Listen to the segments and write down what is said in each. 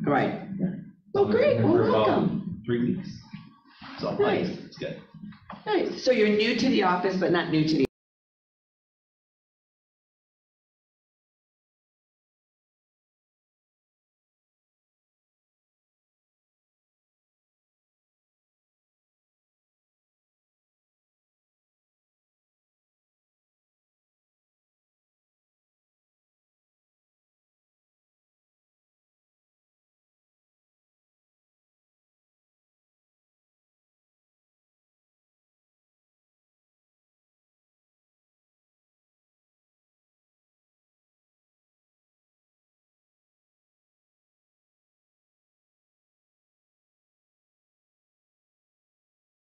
Right. Oh, great, well, For about welcome. 3 weeks. So Nice. it's good. Nice, so you're new to the office, but not new to the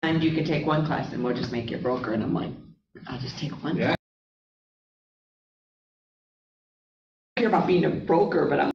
and you can take one class and we'll just make you a broker. And I'm like, I'll just take one. Yeah. I hear about being a broker, but I'm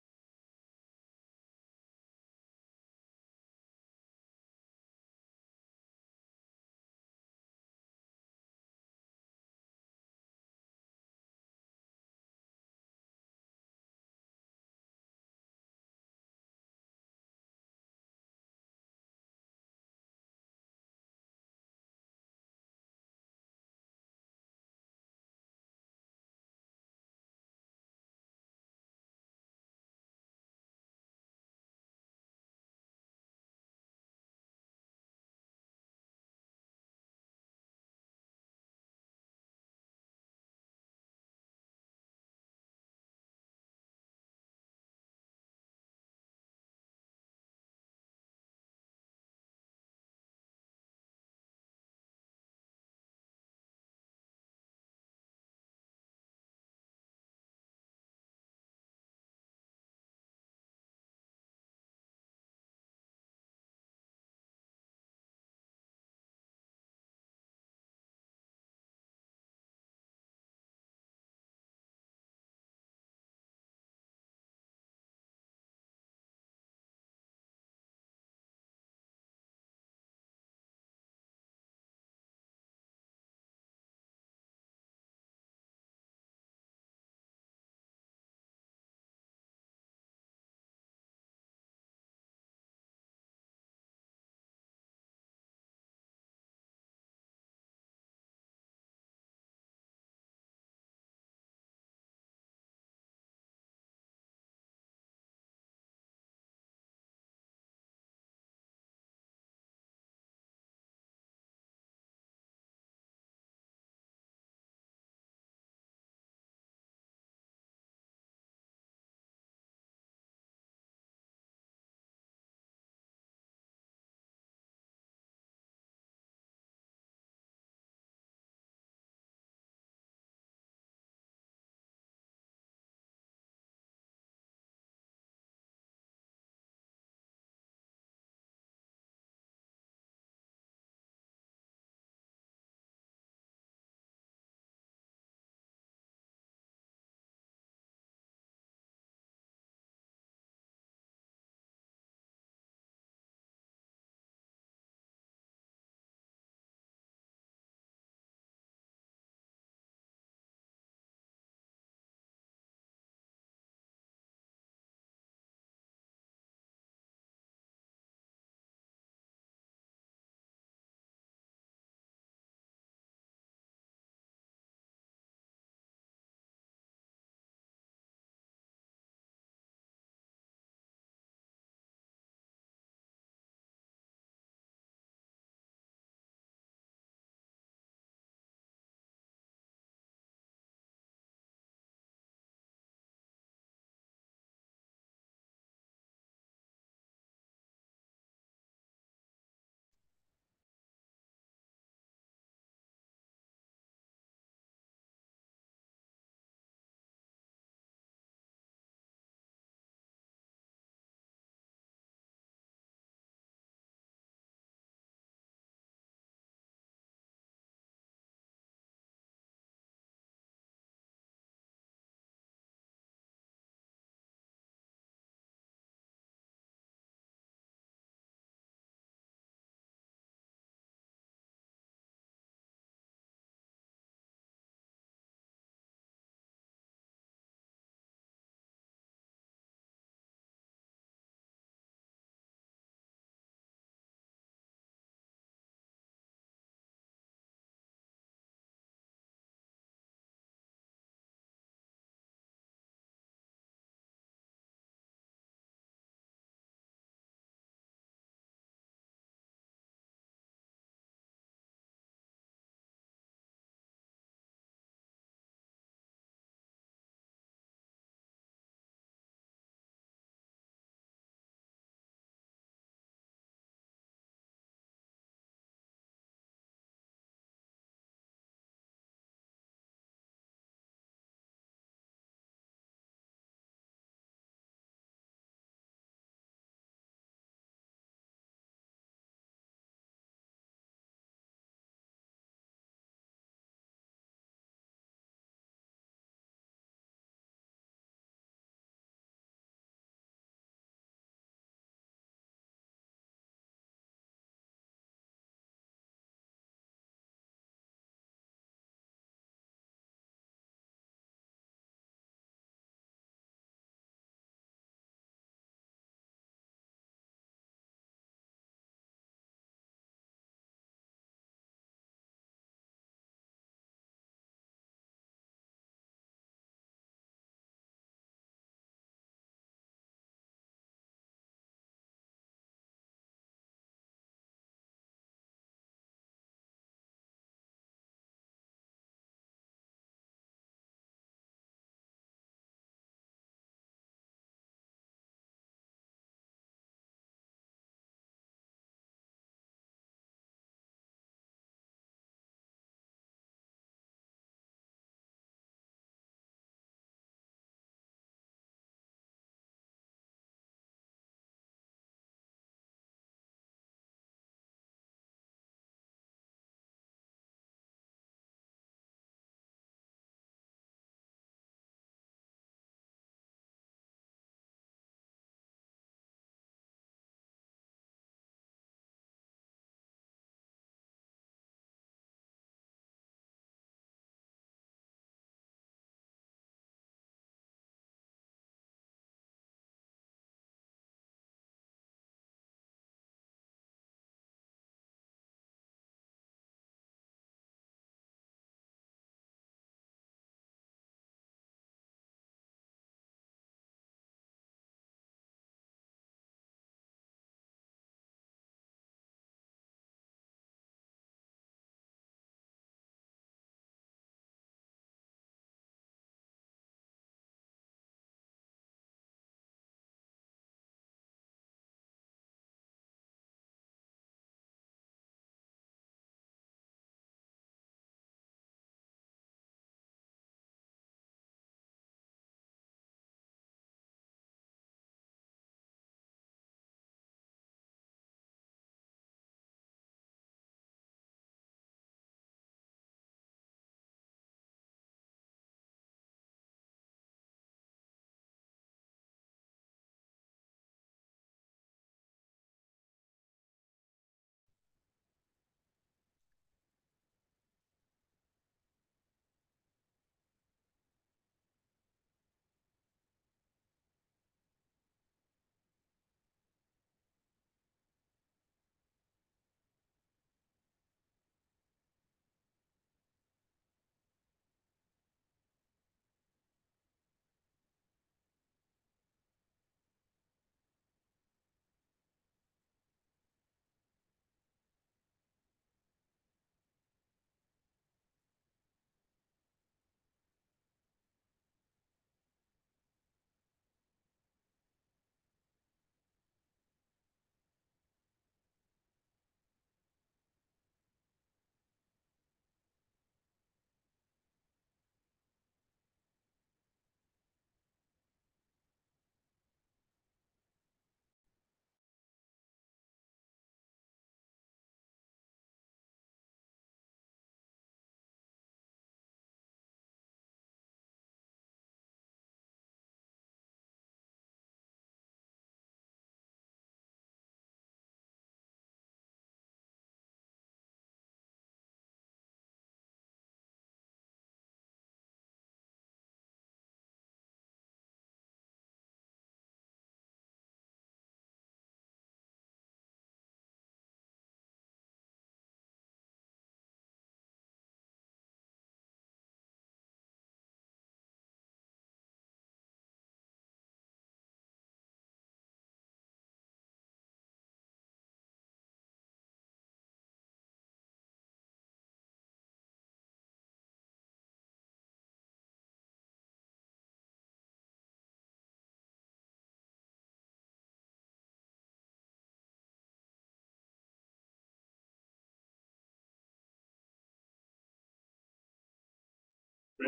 All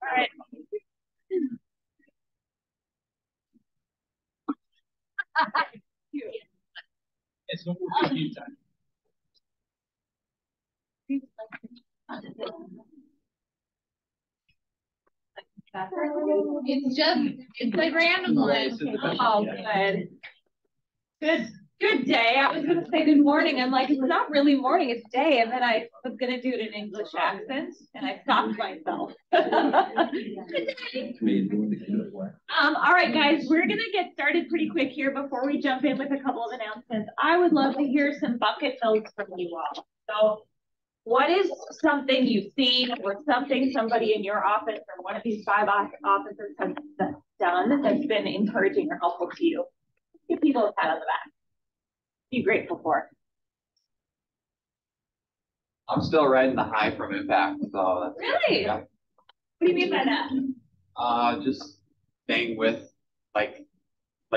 right. It's a random one. Oh, good day. I was gonna say good morning. I'm like, it's not really morning, it's day. And then I was gonna do it in English accent and I stopped myself. All right, guys, we're gonna get started pretty quick here before we jump in with a couple of announcements. I would love to hear some bucket fills from you all. So what is something you've seen or something somebody in your office or one of these 5 offices has done that's been encouraging or helpful to you? Give people a pat on the back. Be grateful for. I'm still riding the high from Impact, so that's Really? yeah. What do you mean by that? Just staying with like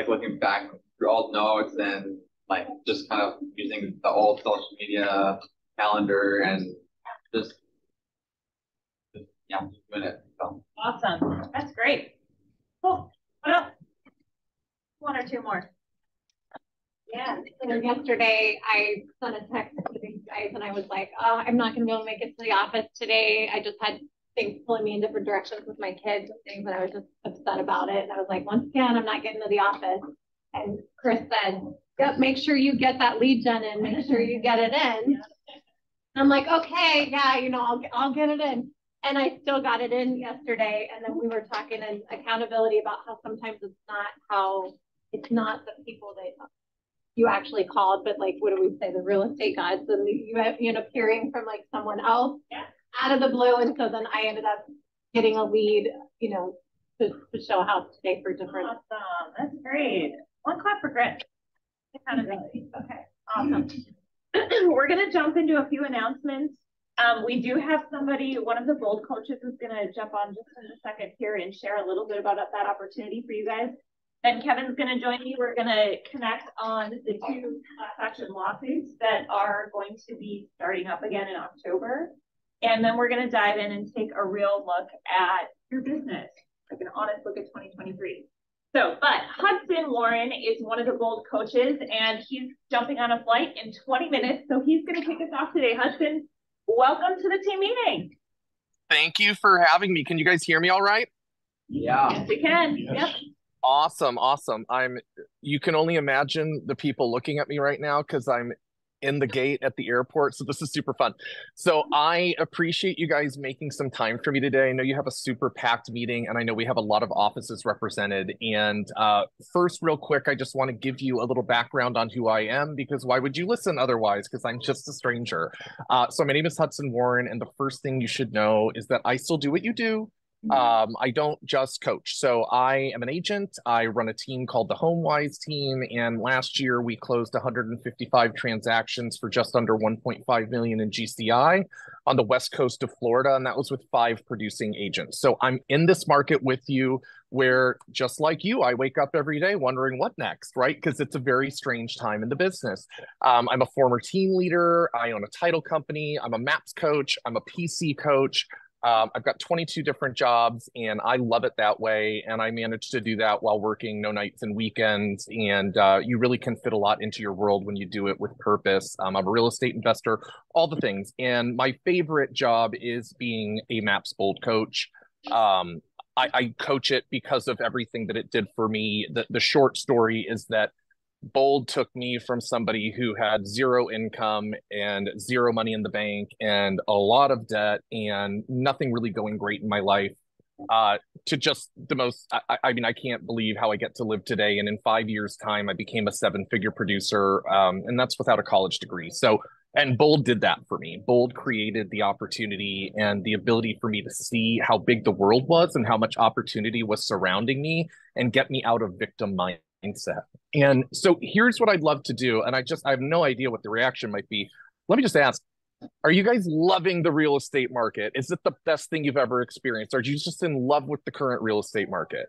looking back through old notes and like just kind of using the old social media calendar and just yeah, just doing it. So. Awesome. That's great. Cool. What else? 1 or 2 more. Yeah, so yesterday I sent a text to these guys and I was like, oh, I'm not gonna be able to make it to the office today. I just had things pulling me in different directions with my kids and things, and I was just upset about it. And I was like, once again, I'm not getting to the office. And Chris said, yep, make sure you get that lead gen in, make sure you get it in. And I'm like, okay, yeah, you know, I'll get it in. And I still got it in yesterday. And then we were talking in accountability about how sometimes it's not the people that you actually called, but like, what do we say, the real estate gods, and you end up hearing from like someone else out of the blue. And so then I ended up getting a lead, you know, to show how to stay for different. Awesome. That's great. 1 clap for grit. Accountability. Okay. Awesome. We're going to jump into a few announcements. We do have somebody, one of the Bold coaches is going to jump on just in a second here and share a little bit about that opportunity for you guys. Then Kevin's going to join me. We're going to connect on the 2 class action lawsuits that are going to be starting up again in October. And then we're going to dive in and take a real look at your business, like an honest look at 2023. So, but Hudson Warren is one of the Bold coaches, and he's jumping on a flight in 20 minutes. So he's going to kick us off today. Hudson, welcome to the team meeting. Thank you for having me. Can you guys hear me all right? Yeah. Yes, we can. Yes. Yep. Awesome. You can only imagine the people looking at me right now because I'm in the gate at the airport. So this is super fun. So I appreciate you guys making some time for me today. I know you have a super packed meeting and I know we have a lot of offices represented. And first, real quick, I just want to give you a little background on who I am, because why would you listen otherwise? Because I'm just a stranger. So my name is Hudson Warren. And the first thing you should know is that I still do what you do. I don't just coach. So I am an agent. I run a team called the HomeWise team. And last year we closed 155 transactions for just under 1.5 million in GCI on the West Coast of Florida. And that was with 5 producing agents. So I'm in this market with you where, just like you, I wake up every day wondering what next, right? Because it's a very strange time in the business. I'm a former team leader. I own a title company. I'm a MAPS coach. I'm a PC coach. I've got 22 different jobs and I love it that way. And I managed to do that while working no nights and weekends. And you really can fit a lot into your world when you do it with purpose. I'm a real estate investor, all the things. And my favorite job is being a MAPS Bold coach. I coach it because of everything that it did for me. The short story is that Bold took me from somebody who had 0 income and 0 money in the bank and a lot of debt and nothing really going great in my life, to just the most, I mean, I can't believe how I get to live today. And in 5 years' time, I became a 7-figure producer, and that's without a college degree. So, and Bold did that for me. Bold created the opportunity and the ability for me to see how big the world was and how much opportunity was surrounding me and get me out of victim mindset. And so here's what I'd love to do. And I have no idea what the reaction might be. Let me just ask, are you guys loving the real estate market? Is it the best thing you've ever experienced? Are you just in love with the current real estate market?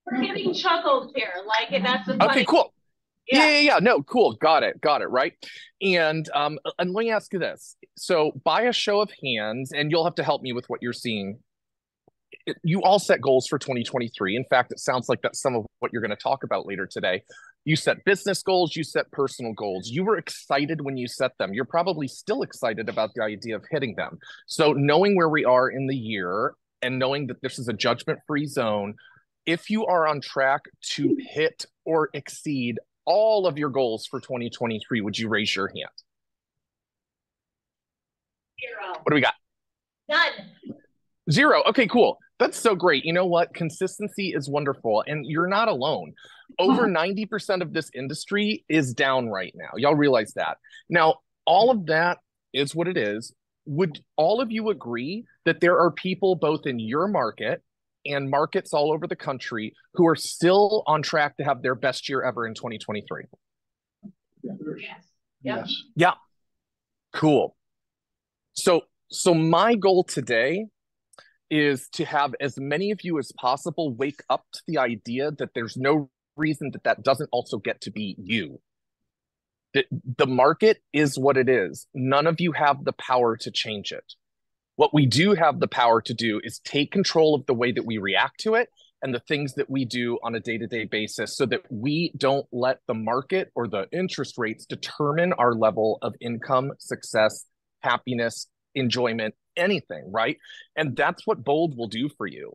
We're getting chuckles here. Like, and that's the funny. Okay, cool. Yeah. No, cool. Got it. Right. And let me ask you this. So by a show of hands, and you'll have to help me with what you're seeing. You all set goals for 2023. In fact, it sounds like that's some of what you're going to talk about later today. You set business goals, you set personal goals. You were excited when you set them. You're probably still excited about the idea of hitting them. So knowing where we are in the year and knowing that this is a judgment-free zone, if you are on track to hit or exceed all of your goals for 2023, would you raise your hand? 0. What do we got? None. 0. Okay, cool. That's so great. You know what? Consistency is wonderful, and you're not alone. Over 90% of this industry is down right now. Y'all realize that. Now, all of that is what it is. Would all of you agree that there are people both in your market and markets all over the country who are still on track to have their best year ever in 2023? Yes. Yeah. Cool. So my goal today is to have as many of you as possible wake up to the idea that there's no reason that doesn't also get to be you. The market is what it is. None of you have the power to change it. What we do have the power to do is take control of the way that we react to it and the things that we do on a day-to-day basis so that we don't let the market or the interest rates determine our level of income, success, happiness, enjoyment, anything, right? And that's what Bold will do for you.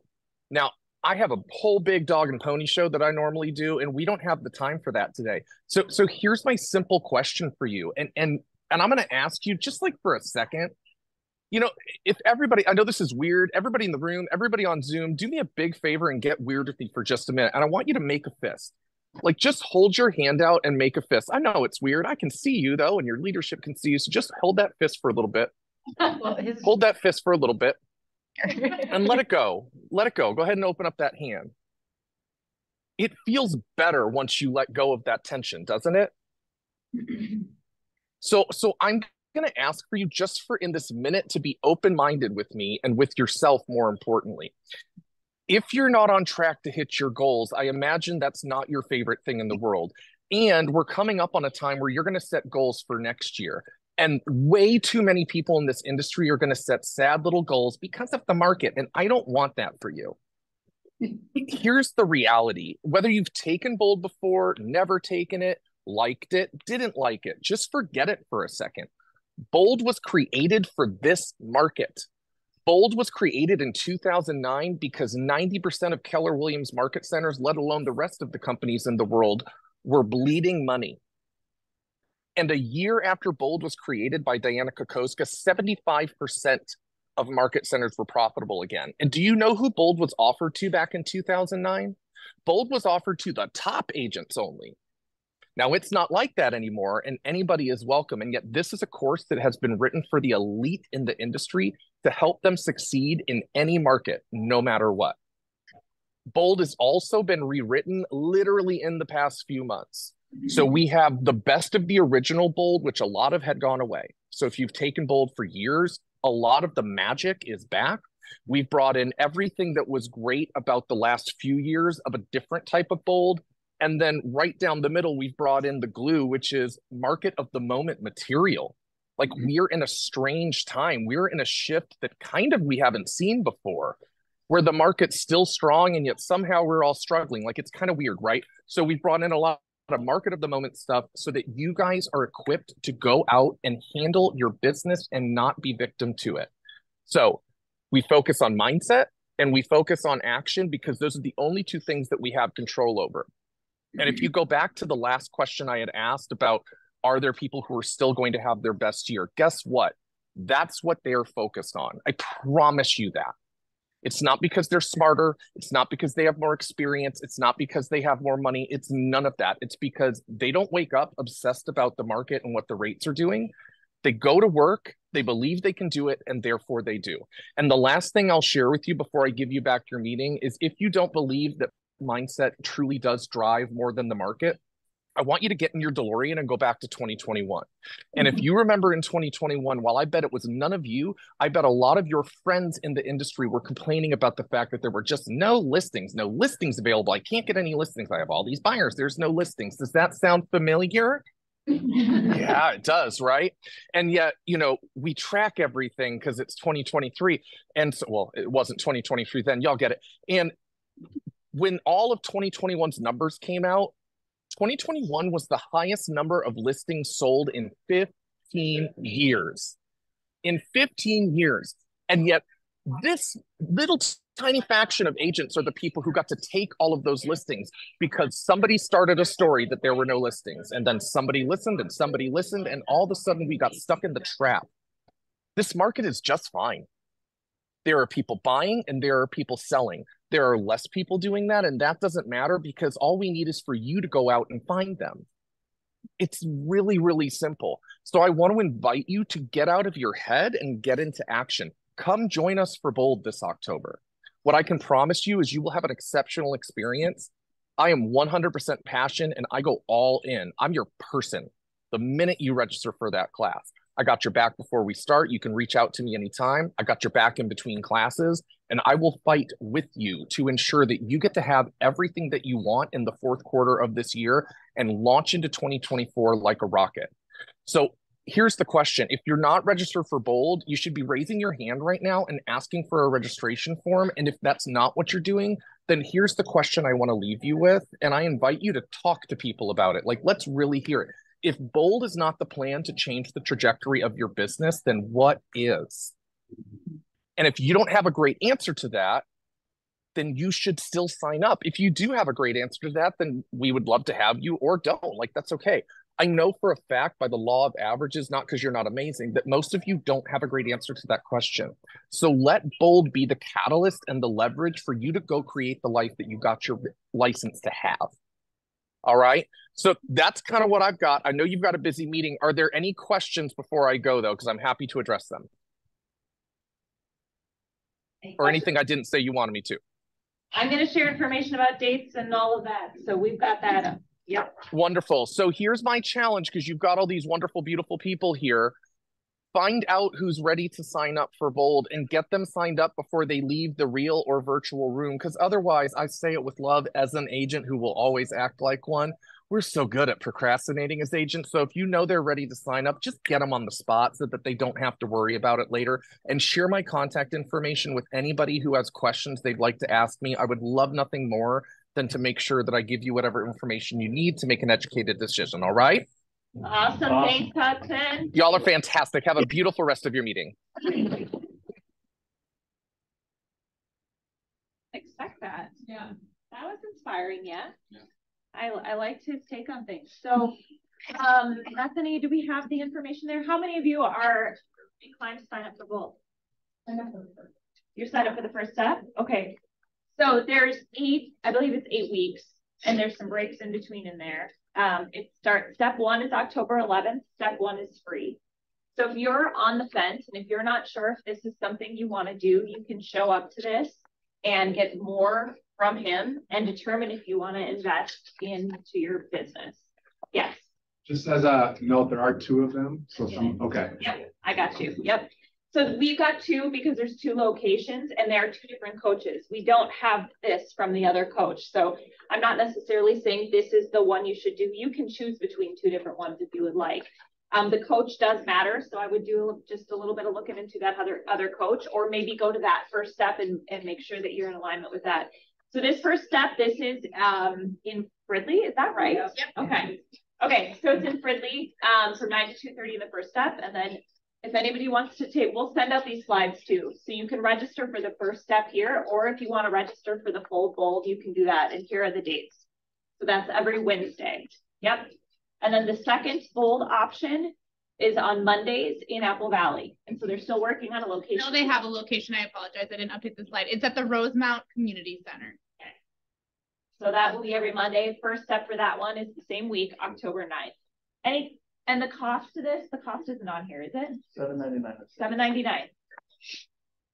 Now, I have a whole big dog and pony show that I normally do, and we don't have the time for that today. So here's my simple question for you. And I'm going to ask you just like for a second, you know, if everybody, I know this is weird, everybody in the room, everybody on Zoom, do me a big favor and get weird with me for just a minute. And I want you to make a fist. Like just hold your hand out and make a fist. I know it's weird. I can see you though, and your leadership can see you. So just hold that fist for a little bit. Hold that fist for a little bit and let it go. Let it go. Go ahead and open up that hand. It feels better once you let go of that tension, doesn't it? So I'm going to ask for you just for in this minute to be open-minded with me and with yourself, more importantly. If you're not on track to hit your goals, I imagine that's not your favorite thing in the world. And we're coming up on a time where you're going to set goals for next year. And way too many people in this industry are going to set sad little goals because of the market. And I don't want that for you. Here's the reality. Whether you've taken Bold before, never taken it, liked it, didn't like it, just forget it for a second. Bold was created for this market. Bold was created in 2009 because 90% of Keller Williams market centers, let alone the rest of the companies in the world, were bleeding money. And a year after Bold was created by Diana Kokoska, 75% of market centers were profitable again. And do you know who Bold was offered to back in 2009? Bold was offered to the top agents only. Now, it's not like that anymore, and anybody is welcome. And yet this is a course that has been written for the elite in the industry to help them succeed in any market, no matter what. Bold has also been rewritten literally in the past few months. So we have the best of the original Bold, which a lot of had gone away. So if you've taken Bold for years, a lot of the magic is back. We've brought in everything that was great about the last few years of a different type of Bold. And then right down the middle, we've brought in the glue, which is market of the moment material. Like we're in a strange time. We're in a shift that kind of we haven't seen before, where the market's still strong and yet somehow we're all struggling. Like it's kind of weird, right? So we've brought in a lot of market of the moment stuff so that you guys are equipped to go out and handle your business and not be victim to it. So we focus on mindset and we focus on action because those are the only two things that we have control over. And if you go back to the last question I had asked about, are there people who are still going to have their best year? Guess what? That's what they're focused on. I promise you that. It's not because they're smarter. It's not because they have more experience. It's not because they have more money. It's none of that. It's because they don't wake up obsessed about the market and what the rates are doing. They go to work, they believe they can do it, and therefore they do. And the last thing I'll share with you before I give you back your meeting is if you don't believe that mindset truly does drive more than the market, I want you to get in your DeLorean and go back to 2021. And if you remember in 2021, while I bet it was none of you, I bet a lot of your friends in the industry were complaining about the fact that there were just no listings available. I can't get any listings. I have all these buyers. There's no listings. Does that sound familiar? Yeah, it does, right? And yet, we track everything because it's 2023. And so, well, it wasn't 2023 then, y'all get it. And when all of 2021's numbers came out, 2021 was the highest number of listings sold in 15 years. In 15 years. And yet, this little tiny faction of agents are the people who got to take all of those listings because somebody started a story that there were no listings. And then somebody listened, and all of a sudden we got stuck in the trap. This market is just fine. There are people buying and there are people selling. There are less people doing that, and that doesn't matter because all we need is for you to go out and find them. It's really, really simple. So I want to invite you to get out of your head and get into action. Come join us for Bold this October. What I can promise you is you will have an exceptional experience. I am 100% passion and I go all in. I'm your person the minute you register for that class. I got your back before we start. You can reach out to me anytime. I got your back in between classes, and I will fight with you to ensure that you get to have everything that you want in the fourth quarter of this year and launch into 2024 like a rocket. So here's the question. If you're not registered for Bold, you should be raising your hand right now and asking for a registration form. And if that's not what you're doing, then here's the question I want to leave you with. And I invite you to talk to people about it. Like, let's really hear it. If Bold is not the plan to change the trajectory of your business, then what is? And if you don't have a great answer to that, then you should still sign up. If you do have a great answer to that, then we would love to have you, or don't. Like, that's okay. I know for a fact by the law of averages, not because you're not amazing, that most of you don't have a great answer to that question. So let Bold be the catalyst and the leverage for you to go create the life that you got your license to have. All right. So that's kind of what I've got. I know you've got a busy meeting. Are there any questions before I go, though? Because I'm happy to address them. Or anything I didn't say you wanted me to. I'm going to share information about dates and all of that. So we've got that up. Yep. Wonderful. So here's my challenge, because you've got all these wonderful, beautiful people here. Find out who's ready to sign up for Bold and get them signed up before they leave the real or virtual room. Because otherwise, I say it with love as an agent who will always act like one. We're so good at procrastinating as agents. So if you know they're ready to sign up, just get them on the spot so that they don't have to worry about it later. And share my contact information with anybody who has questions they'd like to ask me. I would love nothing more than to make sure that I give you whatever information you need to make an educated decision. All right? Awesome. Thanks, Hudson. Y'all are fantastic. Have a beautiful rest of your meeting. Expect that. Yeah. That was inspiring, yeah. I liked his take on things. So, Bethany, do we have the information there? How many of you are inclined to sign up for Bold? You're signed up for the first step? Okay. So there's I believe it's 8 weeks, and there's some breaks in between in there. Step 1 is October 11th. Step 1 is free. So if you're on the fence and if you're not sure if this is something you want to do, you can show up to this and get more from him and determine if you want to invest into your business. Yes. Just as a note, there are 2 of them. So okay. Yep, I got you. Yep. So we've got 2 because there's 2 locations and there are 2 different coaches. We don't have this from the other coach. So I'm not necessarily saying this is the one you should do. You can choose between 2 different ones if you would like. The coach does matter. So I would do just a little bit of looking into that other coach, or maybe go to that first step and make sure that you're in alignment with that. So this first step, this is in Fridley. Is that right? Yep. Okay. Okay. So it's in Fridley from 9 to 2:30 in the first step. And then if anybody wants to take, we'll send out these slides too. So you can register for the first step here, or if you want to register for the full Bold, you can do that. And here are the dates. So that's every Wednesday. Yep. And then the second Bold option is on Mondays in Apple Valley. And so they're still working on a location. No, they have a location. I apologize. I didn't update the slide. It's at the Rosemount Community Center. Okay. So that will be every Monday. First step for that one is the same week, October 9th. And the cost to this, the cost isn't on here, is it? $7.99. $7.99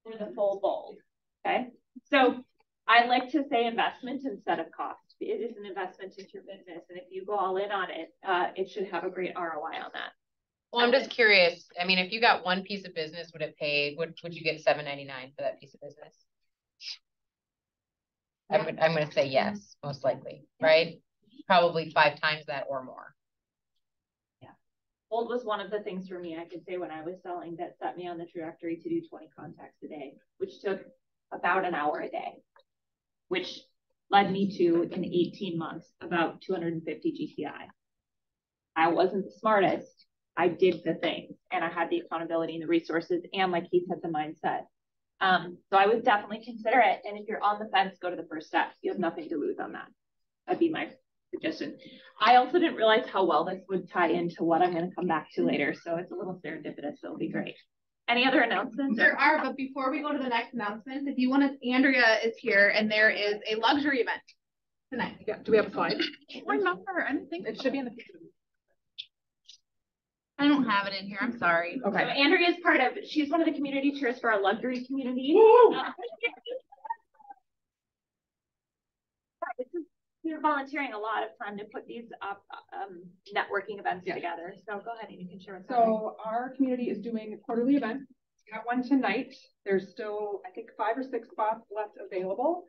for the full Bold. Okay. So I like to say investment instead of cost. it is an investment into your business. And if you go all in on it, it should have a great ROI on that. Well, I'm just curious. I mean, if you got one piece of business, would you get $7.99 for that piece of business? I'm gonna say yes, most likely, right? Probably 5 times that or more. Yeah. Bold was one of the things for me, I could say, when I was selling that set me on the trajectory to do 20 contacts a day, which took about an hour a day, which led me to, in 18 months, about 250 GTI. I wasn't the smartest. I did the things, and I had the accountability and the resources, and like he said, the mindset. So I would definitely consider it. And if you're on the fence, go to the first step. You have nothing to lose on that. That'd be my suggestion. I also didn't realize how well this would tie into what I'm going to come back to later. So it's a little serendipitous. So it'll be great. Any other announcements? There are, but before we go to the next announcement, if you want to, Andrea is here, and there is a luxury event tonight. Yeah, do we have a slide? Remember, I don't think It should be in the. I don't have it in here. I'm sorry. Okay. So Andrea is part of, she's one of the community chairs for our luxury community. You're volunteering a lot of time to put these up, networking events together. So go ahead and you can share with So our community is doing a quarterly event. We got one tonight. There's still, I think, 5 or 6 spots left available.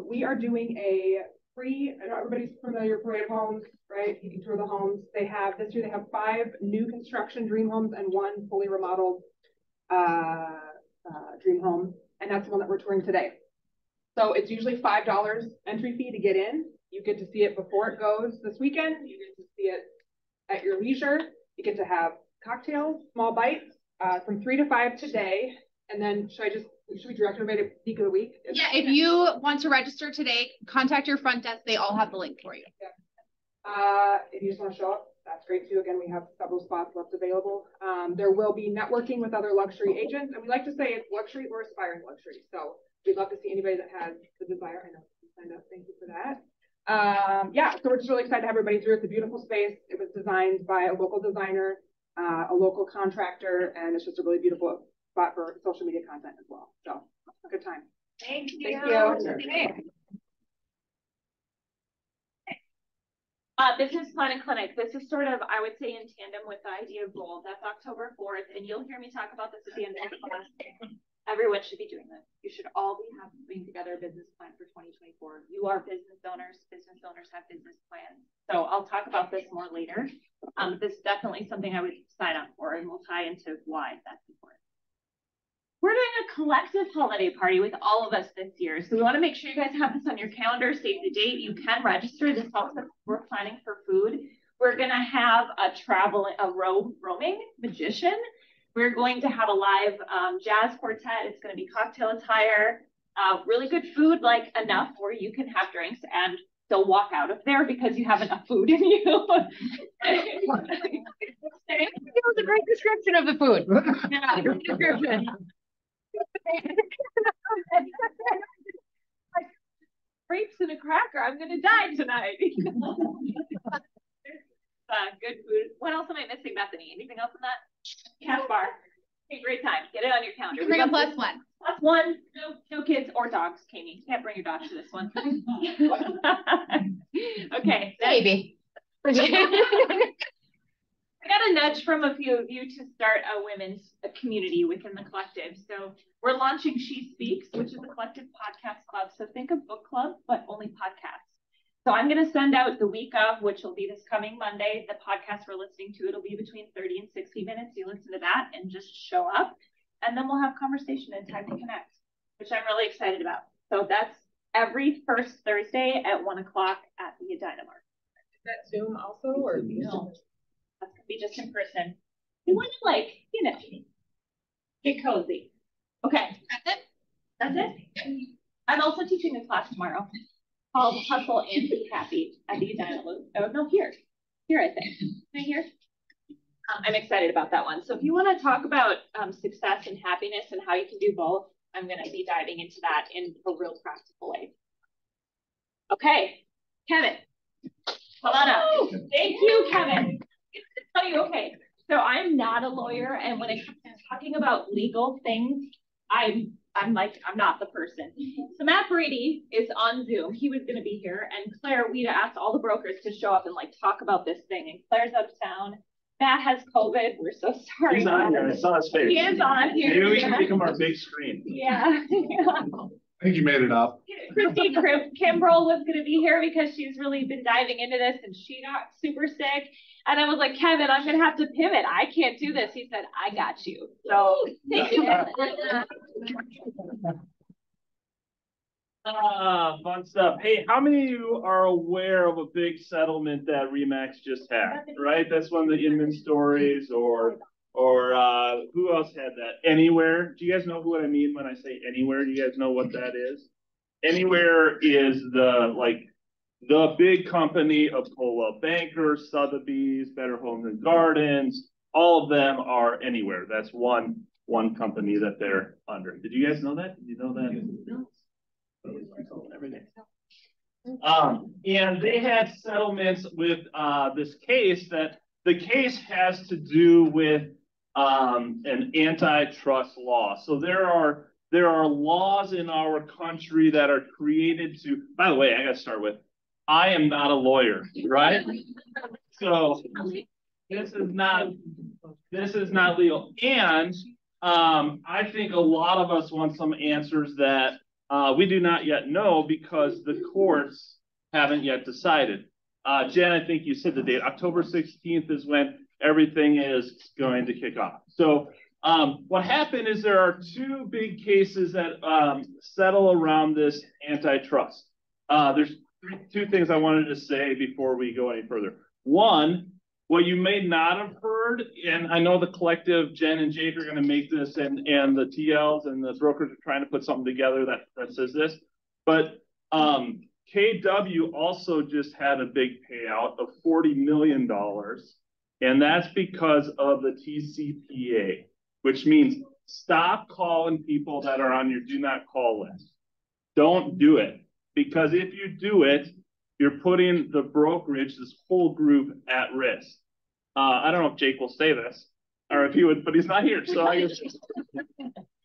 We are doing a free, I know everybody's familiar with Parade of Homes, right? You can tour the homes. This year they have 5 new construction dream homes and 1 fully remodeled dream home. And that's the one that we're touring today. So it's usually $5 entry fee to get in. You get to see it before it goes this weekend. You get to see it at your leisure. You get to have cocktails, small bites, from 3 to 5 today. And then should we direct everybody to peak of the week? Yeah, if you want to register today, contact your front desk. They all have the link for you. Yeah. If you just want to show up, that's great too. Again, we have several spots left available. There will be networking with other luxury agents. And we like to say it's luxury or aspiring luxury. So we'd love to see anybody that has the desire. I know you signed up. Thank you for that. Yeah, so we're just really excited to have everybody through. It's a beautiful space. It was designed by a local designer, a local contractor, and it's just a really beautiful spot for social media content as well. So good time. Thank you. Thank you. Business Planning Clinic. This is sort of, I would say, in tandem with the idea of Bold. That's October 4th, and you'll hear me talk about this at the end of the class. Everyone should be doing this. You should all be putting together a business plan for 2024. You are business owners. Business owners have business plans. So I'll talk about this more later. This is definitely something I would sign up for, and we'll tie into why that's important. We're doing a collective holiday party with all of us this year. So we want to make sure you guys have this on your calendar, save the date. You can register. This helps us. We're planning for food. We're going to have a roaming magician. We're going to have a live jazz quartet. It's going to be cocktail attire, really good food, like enough where you can have drinks and still walk out of there because you have enough food in you. It was a great description of the food. Yeah, great description. Like grapes and a cracker. I'm going to die tonight. Good food. What else am I missing, Bethany? Anything else in that? Cash bar. Okay, great time. Get it on your calendar. Bring a +1. +1. No kids or dogs, Kami. Can't bring your dog to this one. Okay. Maybe. I got a nudge from a few of you to start a women's community within the collective. So we're launching She Speaks, which is a collective podcast club. So think of book club, but only podcasts. So I'm going to send out the week of, which will be this coming Monday, the podcast we're listening to. It'll be between 30 and 60 minutes. You listen to that and just show up. And then we'll have conversation and time to connect, which I'm really excited about. So that's every first Thursday at 1 o'clock at the Edina Mart. Is that Zoom also, or no? That's going to be just in person. You want to, like, get cozy. Okay. That's it? That's it? I'm also teaching a class tomorrow called Hustle and Be Happy at the Edina Loop. Oh, no, here, I think. Right here. I'm excited about that one. So if you want to talk about success and happiness and how you can do both, I'm going to be diving into that in a real practical way. Okay, Kevin. Come on up. Thank you, Kevin. Okay, so I'm not a lawyer, and when it comes to talking about legal things, I'm I'm like, I'm not the person. So Matt Brady is on Zoom. He was going to be here, and Claire Weeda asked all the brokers to show up and like talk about this thing. And Claire's out of town. Matt has COVID. We're so sorry. He's on here. I saw his face. He is on here. Maybe we can make him our big screen. Yeah. I think you made it up. Christy Kimbrell was going to be here because she's really been diving into this, and she got super sick. And I was like, Kevin, I'm going to have to pivot. I can't do this. He said, I got you. So thank you. Fun stuff. Hey, how many of you are aware of a big settlement that Remax just had? Right? That's one of the Inman stories, or who else had that? Anywhere. Do you guys know what I mean when I say Anywhere? Do you guys know what that is? Anywhere is the big company of Coldwell Banker, Sotheby's, Better Homes and Gardens. All of them are Anywhere. That's one company that they're under. Did you guys know that? Did you know that? Everything. And they had settlements with this case. That the case has to do with an antitrust law. So there are laws in our country that are created to. By the way, I got to start with, I am not a lawyer, right? So this is not legal. And I think a lot of us want some answers that we do not yet know because the courts haven't yet decided. Jen, I think you said the date. October 16th is when everything is going to kick off. So what happened is there are two big cases that settle around this antitrust. There's two things I wanted to say before we go any further. One, what you may not have heard, and I know the collective, Jen and Jake, are going to make this, and the TLs and the brokers are trying to put something together that says this, but KW also just had a big payout of $40 million, and that's because of the TCPA, which means stop calling people that are on your do not call list. Don't do it, because if you do it, you're putting the brokerage, this whole group, at risk. I don't know if Jake will say this, or if he would, but he's not here, so I guess.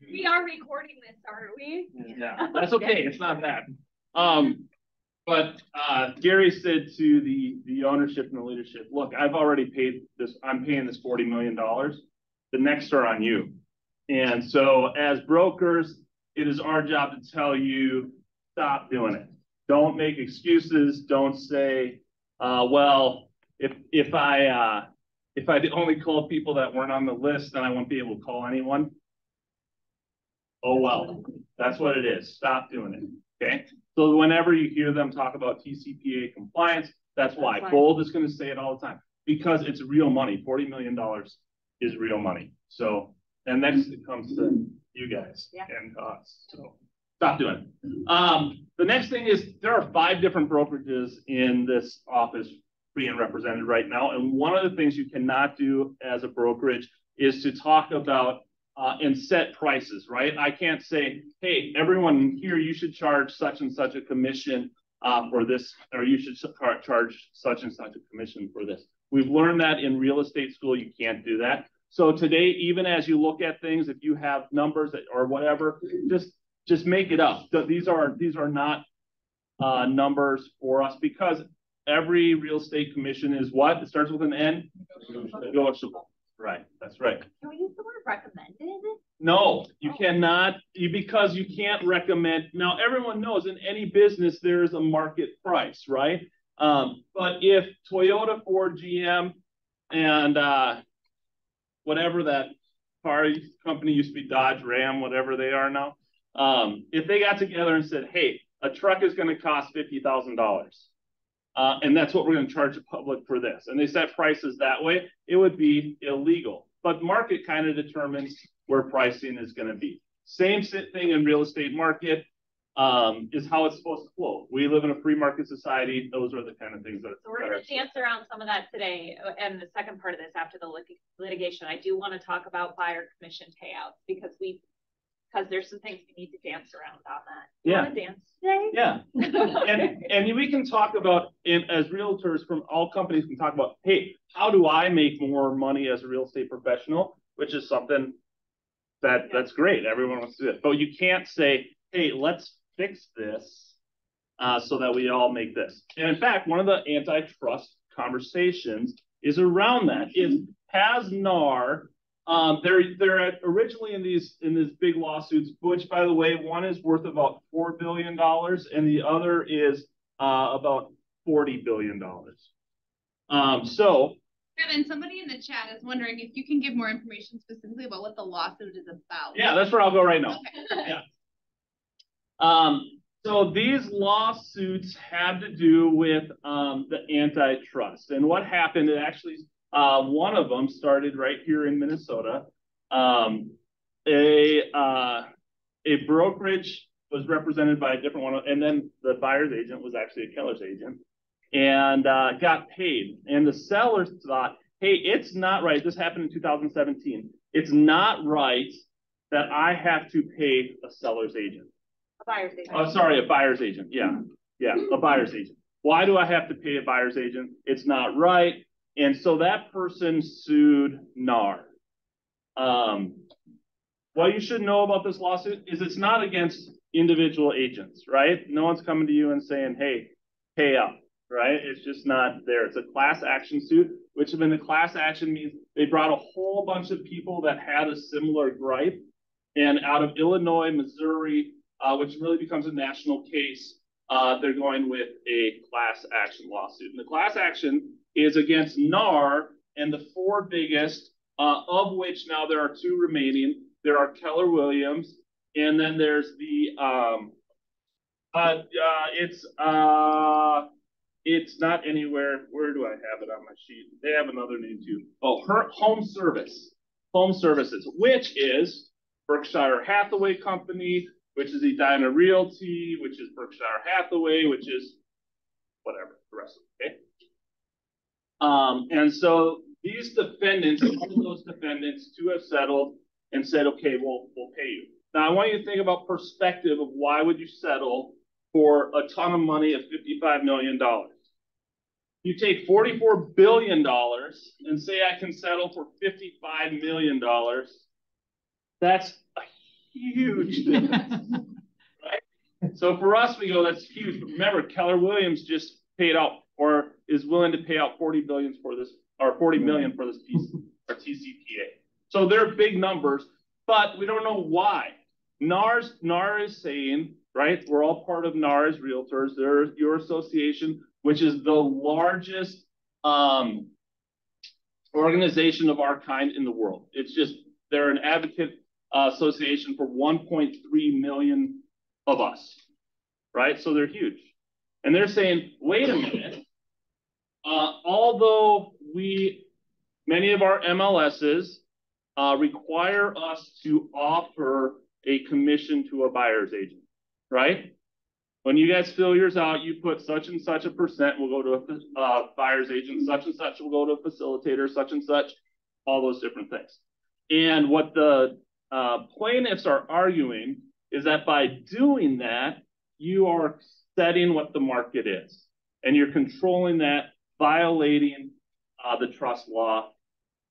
We are recording this, aren't we? Yeah, that's okay. It's not that. But Gary said to the ownership and the leadership, look, I've already paid this. I'm paying this $40 million. The next are on you. And so as brokers, it is our job to tell you, stop doing it. Don't make excuses. Don't say, well, if I only called people that weren't on the list, then I won't be able to call anyone. Oh, well, that's what it is. Stop doing it. Okay. So whenever you hear them talk about TCPA compliance, that's why. Bold is going to say it all the time because it's real money. $40 million is real money. So, and next it comes to you guys and us. So stop doing it. The next thing is there are 5 different brokerages in this office being represented right now. And one of the things you cannot do as a brokerage is to talk about and set prices, right? I can't say, hey, everyone here, you should charge such and such a commission for this, or you should charge such and such a commission for this. We've learned that in real estate school, you can't do that. So today, even as you look at things, if you have numbers or whatever, just make it up. These are not numbers for us because every real estate commission is what? It starts with an N? Negotiable. Right. That's right. Can we use the word recommended? No, you cannot, because you can't recommend. Now, everyone knows in any business, there is a market price, right? But if Toyota, Ford, GM, and whatever that car company used to be, Dodge, Ram, whatever they are now, if they got together and said, hey, a truck is going to cost $50,000. And that's what we're going to charge the public for this. And they set prices that way, it would be illegal. But market kind of determines where pricing is going to be. Same thing in real estate market is how it's supposed to flow. We live in a free market society. Those are the kind of things that. So we're going to dance around some of that today. And the second part of this, after the litigation, I do want to talk about buyer commission payouts because there's some things we need to dance around on that. You want to dance today? Yeah. and we can talk about, as realtors from all companies can talk about, hey, how do I make more money as a real estate professional? Which is something That's great. Everyone wants to do it. But you can't say, hey, let's fix this so that we all make this. And in fact, one of the antitrust conversations is around that. Has NAR, they're originally in these big lawsuits, which, by the way, one is worth about $4 billion and the other is about $40 billion. Kevin, somebody in the chat is wondering if you can give more information specifically about what the lawsuit is about. Yeah, that's where I'll go right now. Okay. Yeah. So these lawsuits had to do with the antitrust. And what happened, it actually, one of them started right here in Minnesota. A brokerage was represented by a different one, and then the buyer's agent was actually a Keller's agent, and got paid. And the sellers thought, hey, it's not right. This happened in 2017. It's not right that I have to pay a seller's agent. A buyer's agent. Oh, sorry, a buyer's agent. Yeah, a buyer's agent. Why do I have to pay a buyer's agent? It's not right. And so that person sued NAR. What you should know about this lawsuit is it's not against individual agents, right? No one's coming to you and saying, hey, pay up, right? It's just not there. It's a class action suit, which in the class action means they brought a whole bunch of people that had a similar gripe. And out of Illinois, Missouri, which really becomes a national case, they're going with a class action lawsuit. And the class action is against NAR and the four biggest, of which now there are two remaining. There are Keller Williams, and then there's the it's not anywhere. Where do I have it on my sheet? They have another name too. Oh, Home Services, which is Berkshire Hathaway Company, which is Edina Realty, which is Berkshire Hathaway, which is whatever, the rest of it, okay? And so these defendants, all of those defendants, two have settled and said, okay, we'll pay you. Now, I want you to think about perspective of why would you settle for a ton of money of $55 million. You take $44 billion and say I can settle for $55 million. That's a huge difference, right? So for us, we go, that's huge. But remember, Keller Williams just paid out or is willing to pay out $40 million for this piece, or TCPA. So they're big numbers, but we don't know why. NAR is saying, right, we're all part of NAR as realtors. They're your association, which is the largest organization of our kind in the world. It's just, they're an advocate association for 1.3 million of us, right? So they're huge. And they're saying, wait a minute, although many of our MLSs require us to offer a commission to a buyer's agent, right? When you guys fill yours out, you put such and such a percent will go to a buyer's agent, such and such will go to a facilitator, such and such, all those different things. And what the plaintiffs are arguing is that by doing that, you are setting what the market is, and you're controlling that, violating the trust law.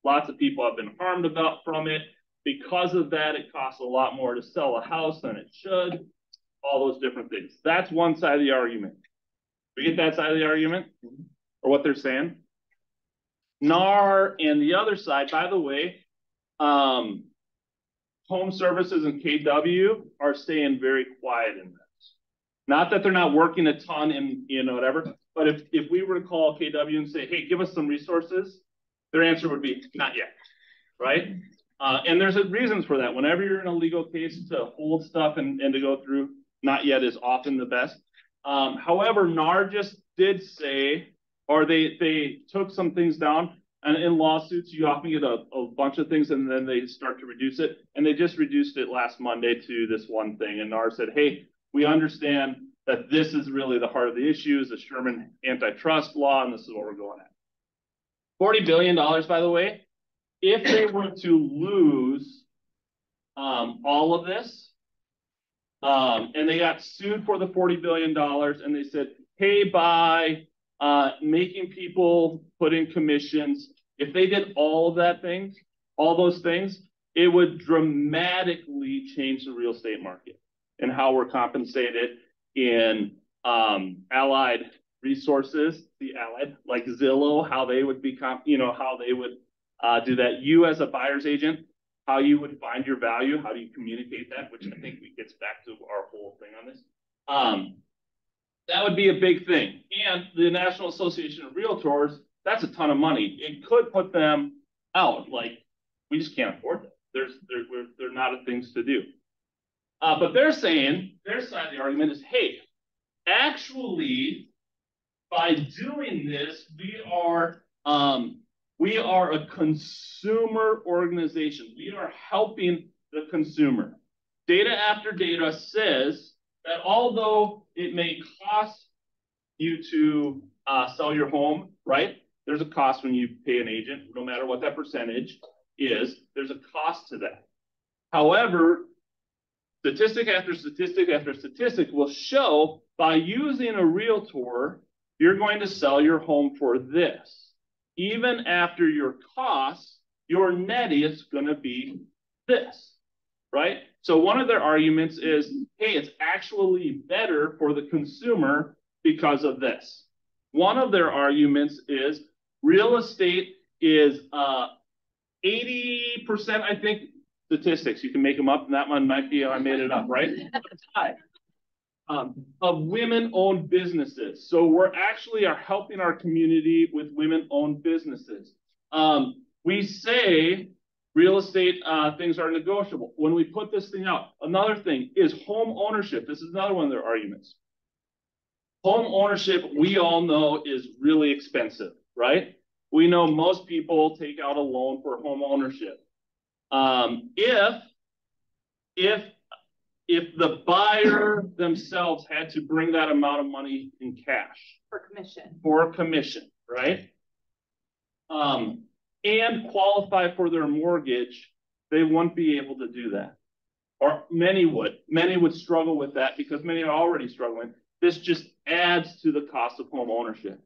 Lots of people have been harmed from it. Because of that, it costs a lot more to sell a house than it should. All those different things. That's one side of the argument. We get that side of the argument, or what they're saying. NAR and the other side, by the way, Home Services and KW are staying very quiet in this. Not that they're not working a ton in whatever, but if we were to call KW and say, hey, give us some resources, their answer would be, not yet, right? And there's reasons for that. Whenever you're in a legal case, to hold stuff and to go through, not yet is often the best. However, NAR just did say, or they took some things down, and in lawsuits, you often get a bunch of things and then they start to reduce it. And they just reduced it last Monday to this one thing. And NAR said, hey, we understand that this is really the heart of the issue, is the Sherman antitrust law, and this is what we're going at. $40 billion, by the way, if they were to lose all of this, and they got sued for the $40 billion, and they said, hey, by making people put in commissions, if they did all of those things, it would dramatically change the real estate market and how we're compensated in allied resources, the allied, like Zillow, how they would be, how they would do that. You as a buyer's agent, how you would find your value, how do you communicate that, which I think gets back to our whole thing on this. That would be a big thing. And the National Association of Realtors, that's a ton of money. It could put them out. Like, we just can't afford that. They're not a things to do. But they're saying, their side of the argument is, hey, actually, by doing this, we are a consumer organization. We are helping the consumer. Data after data says that although it may cost you to sell your home, right? There's a cost when you pay an agent, no matter what that percentage is, there's a cost to that. However, statistic after statistic after statistic will show by using a realtor, you're going to sell your home for this. Even after your costs, your net is going to be this, right? So one of their arguments is, hey, it's actually better for the consumer because of this. One of their arguments is real estate is 80%, I think, statistics. You can make them up, and that one might be, I made it up, right? Of women-owned businesses. So we're actually are helping our community with women-owned businesses. We say real estate things are negotiable. When we put this thing out, another thing is home ownership. This is another one of their arguments. Home ownership, we all know, is really expensive, right? We know most people take out a loan for home ownership. If the buyer themselves had to bring that amount of money in cash for commission, right? And qualify for their mortgage, they wouldn't be able to do that. Or many would struggle with that because many are already struggling. This just adds to the cost of home ownership.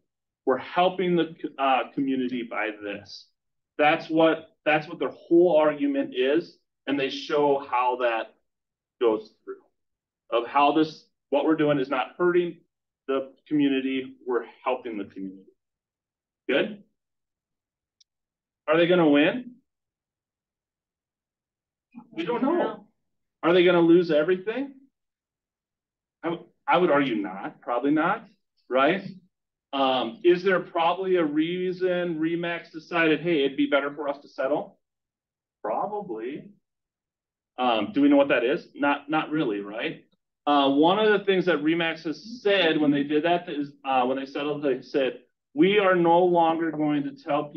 We're helping the community by this. That's what their whole argument is, and they show how that goes through. Of how what we're doing is not hurting the community, we're helping the community. Good? Are they going to win? We don't know. Are they going to lose everything? I would argue not, probably not, right? Is there probably a reason RE/MAX decided, hey, it'd be better for us to settle? Probably. Do we know what that is? Not really, right? One of the things that RE/MAX has said when they did that is when they settled, they said, we are no longer going to tell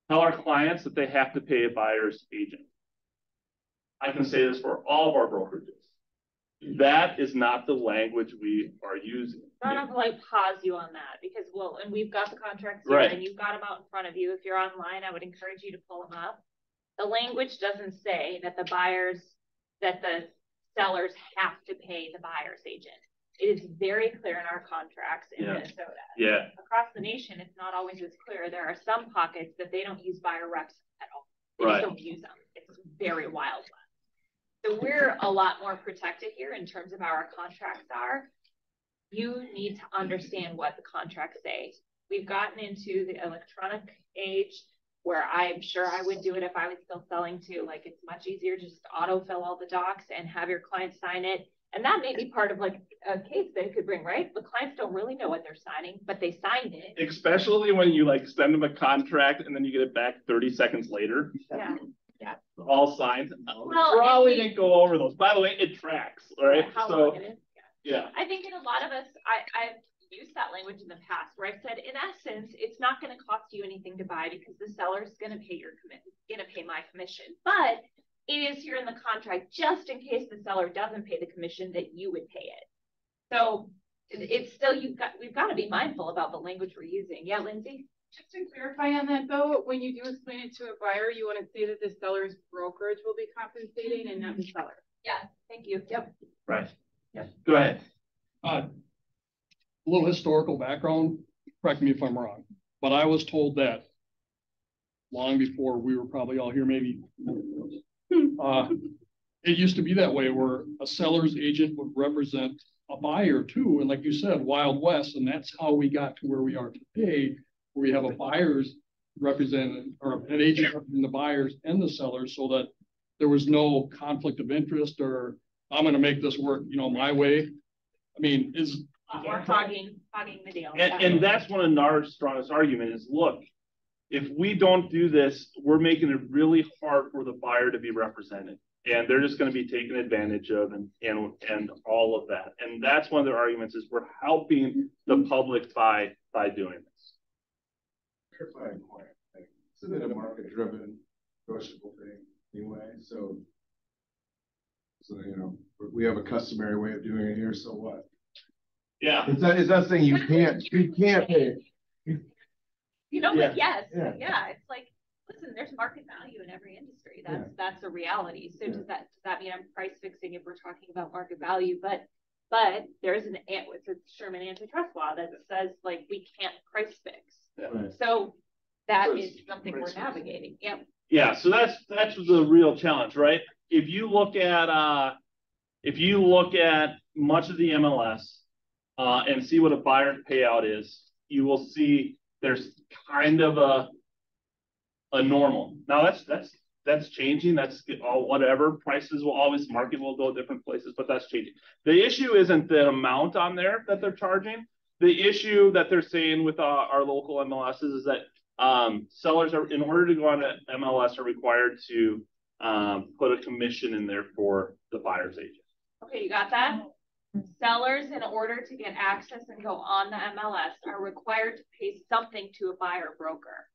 our clients that they have to pay a buyer's agent. I can say this for all of our brokerages. That is not the language we are using. I'm not gonna pause you on that because and we've got the contracts here and you've got them out in front of you. If you're online, I would encourage you to pull them up. The language doesn't say that the sellers have to pay the buyer's agent. It is very clear in our contracts in Minnesota. Yeah. Across the nation, it's not always as clear. There are some pockets that they don't use buyer reps at all. They just don't use them. It's very wild. So we're a lot more protected here in terms of how our contracts are. You need to understand what the contracts say. We've gotten into the electronic age where I'm sure I would do it if I was still selling too. Like, it's much easier to just autofill all the docs and have your client sign it. And that may be part of like a case they could bring, right? The clients don't really know what they're signing, but they signed it. Especially when you like send them a contract and then you get it back 30 seconds later. Yeah. Yeah. All signed. Well, probably didn't go over those. By the way, it tracks, right? How long it is. Yeah. I think in a lot of us, I've used that language in the past where I've said, in essence, it's not going to cost you anything to buy because the seller is going to pay your commission, going to pay my commission. But it is here in the contract, just in case the seller doesn't pay the commission, that you would pay it. So it's still, we've got to be mindful about the language we're using. Yeah, Lindsay? Just to clarify on that though, when you do explain it to a buyer, you want to say that the seller's brokerage will be compensating and not the seller. Yeah, thank you. Yep. Right. Yeah. Go ahead. A little historical background, correct me if I'm wrong, but I was told that long before we were probably all here, maybe. It used to be that way where a seller's agent would represent a buyer too. And like you said, Wild West, and that's how we got to where we are today, where we have a buyer's representative or an agent representing the buyers and the sellers, so that there was no conflict of interest or I'm going to make this work, you know, my way. I mean, We're hogging the deal. And that's one of NAR's strongest argument is, look, if we don't do this, we're making it really hard for the buyer to be represented. And they're just going to be taken advantage of and all of that. And that's one of their arguments is we're helping the public by doing this. Clarifying point. Like, isn't it a market-driven, negotiable thing anyway? So, you know, we have a customary way of doing it here, so what? Yeah. It's not saying you can't pay. You know, but yes, Yeah. it's like, listen, there's market value in every industry. That's a reality. So does that mean I'm price fixing if we're talking about market value? But there's it's a Sherman antitrust law that says like we can't price fix. Yeah. Right. So that is something we're navigating. Yep. Yeah, so that's the real challenge, right? If you look at much of the MLS and see what a buyer's payout is, you will see there's kind of a normal. Now that's changing. That's all whatever. Prices will always, market will go different places, but that's changing. The issue isn't the amount on there that they're charging. The issue that they're saying with our local MLSs is that sellers are, in order to go on an MLS, are required to put a commission in there for the buyer's agent. Okay, you got that? Sellers, in order to get access and go on the MLS, are required to pay something to a buyer broker.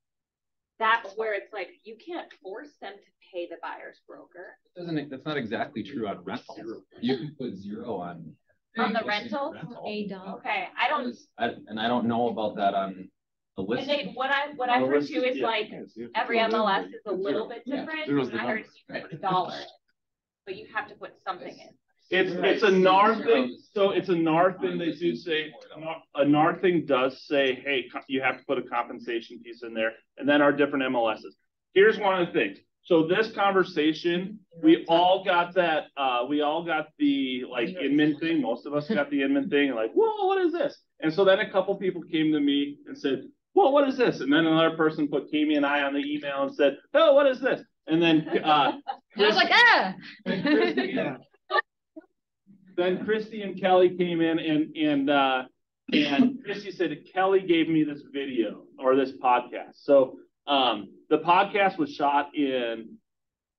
That's where it's like, you can't force them to pay the buyer's broker. That's not exactly true on rental. You can put 0 on the rental? Okay, I don't know about that on the list. And what I've heard too is like every MLS is a little bit different. I heard you put $1, but you have to put something in. It's a NAR thing. So it's a NAR thing. They do say a NAR thing does say, hey, you have to put a compensation piece in there. And then our different MLSs. Here's one of the things. So this conversation, we all got that. We all got the like Inman thing. Most of us got the Inman thing. And like, whoa, what is this? And so then a couple people came to me and said, well, what is this? And then another person put Kami and I on the email and said, oh, what is this? And then I was like, ah. Then Christy and Kelly came in and Christy said, Kelly gave me this video or this podcast. So the podcast was shot in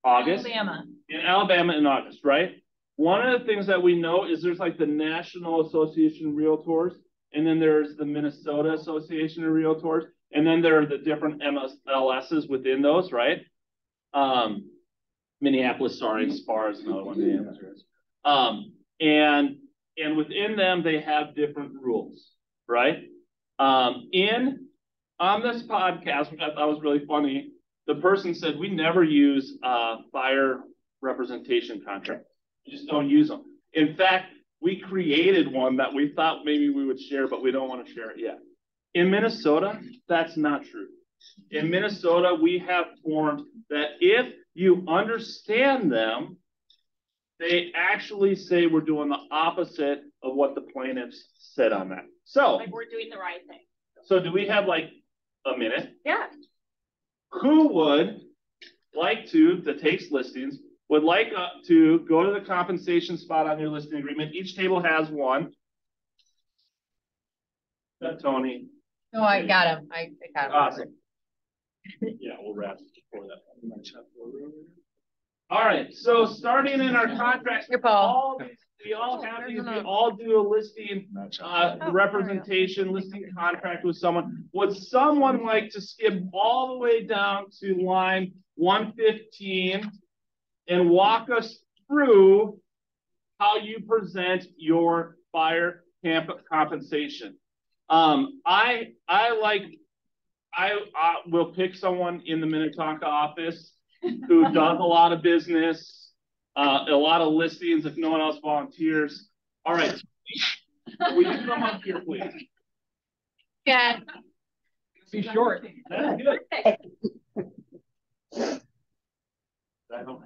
August. In Alabama in August, right? One of the things that we know is there's like the National Association of Realtors, and then there's the Minnesota Association of Realtors, and then there are the different MLSs within those, right? Minneapolis, sorry, SPAR is another one. And within them, they have different rules, right? On this podcast, which I thought was really funny, the person said, we never use buyer representation contracts. We just don't use them. In fact, we created one that we thought maybe we would share, but we don't want to share it yet. In Minnesota, that's not true. In Minnesota, we have forms that if you understand them, they actually say we're doing the opposite of what the plaintiffs said on that. So, like we're doing the right thing. So do we have like a minute? Yeah. Who would like to, that takes listings, would like to go to the compensation spot on your listing agreement? Each table has one. Tony. No, I got him. I got him. Awesome. Yeah, we'll wrap before that. All right, so starting in our contracts, we all have these, we all do a listing, representation, listing contract with someone. Would someone like to skip all the way down to line 115 and walk us through how you present your buyer compensation? I will pick someone in the Minnetonka office who does a lot of business, a lot of listings if no one else volunteers. All right. Will you come up here, please? Yeah. Be short. That's good. I don't.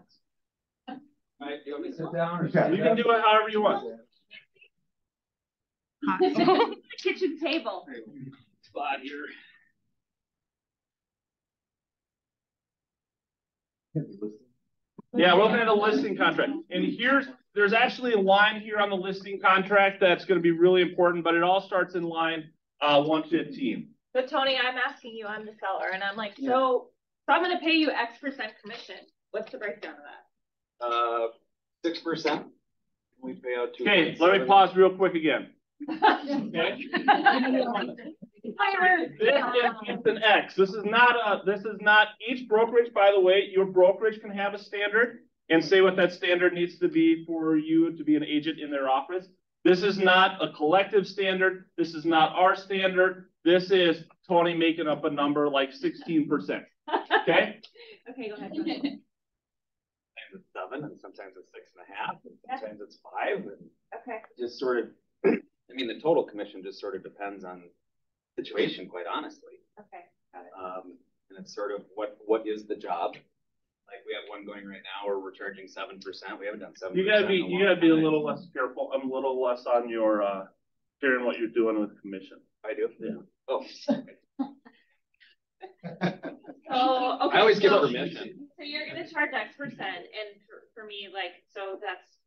Right, you want me to sit down or? You can do it however you want. Kitchen table. Spot here. Yeah, we're looking at a listing contract. And there's actually a line here on the listing contract that's going to be really important, but it all starts in line 115. So Tony, I'm asking you, I'm the seller, and I'm like, so I'm going to pay you X% commission. What's the breakdown of that? 6%. We pay out to. Okay, let me pause real quick again. Okay. It's an X. This is not each brokerage, by the way, your brokerage can have a standard and say what that standard needs to be for you to be an agent in their office. This is not a collective standard. This is not our standard. This is Tony making up a number like 16%. Okay? Okay, go ahead. Sometimes it's 7 and sometimes it's 6.5 and sometimes it's 5 and okay. Just sort of I mean the total commission just sort of depends on situation, quite honestly. Okay, got it. And it's sort of what is the job? Like we have one going right now where we're charging 7%. We haven't done 7%. You gotta be a little less careful. I'm a little less on your sharing what you're doing with commission. I do? Yeah. Oh. Oh, okay. I always give permission. So you're gonna charge X%, and for me, like, so that's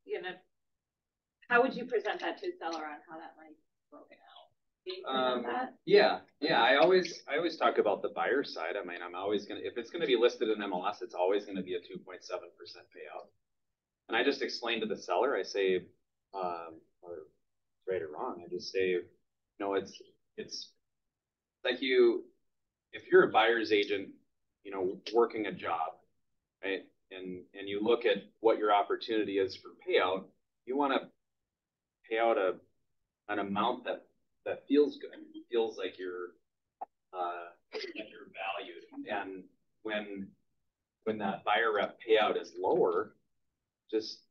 how would you present that to a seller on how that might be broken out? Do you present that? Yeah. I always talk about the buyer side. I mean, I'm always if it's gonna be listed in MLS, it's always gonna be a 2.7% payout. And I just explain to the seller, I say, or right or wrong, I just say, it's like if you're a buyer's agent, working a job, right? And you look at what your opportunity is for payout, you want to pay out an amount that feels good, feels like you're valued. And when that buyer rep payout is lower, just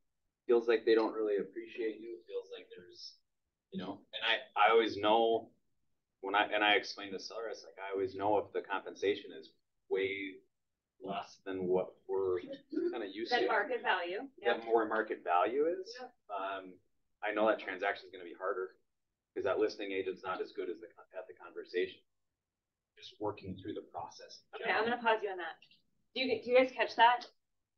feels like they don't really appreciate you. It feels like there's, and I always know when I explain to sellers, like I always know if the compensation is way less than what we're kind of used to. That market value. That more market value is. Yep. I know that transaction is going to be harder because that listing agent's not as good as at the conversation. Just working through the process. Okay, I'm going to pause you on that. Do you guys catch that?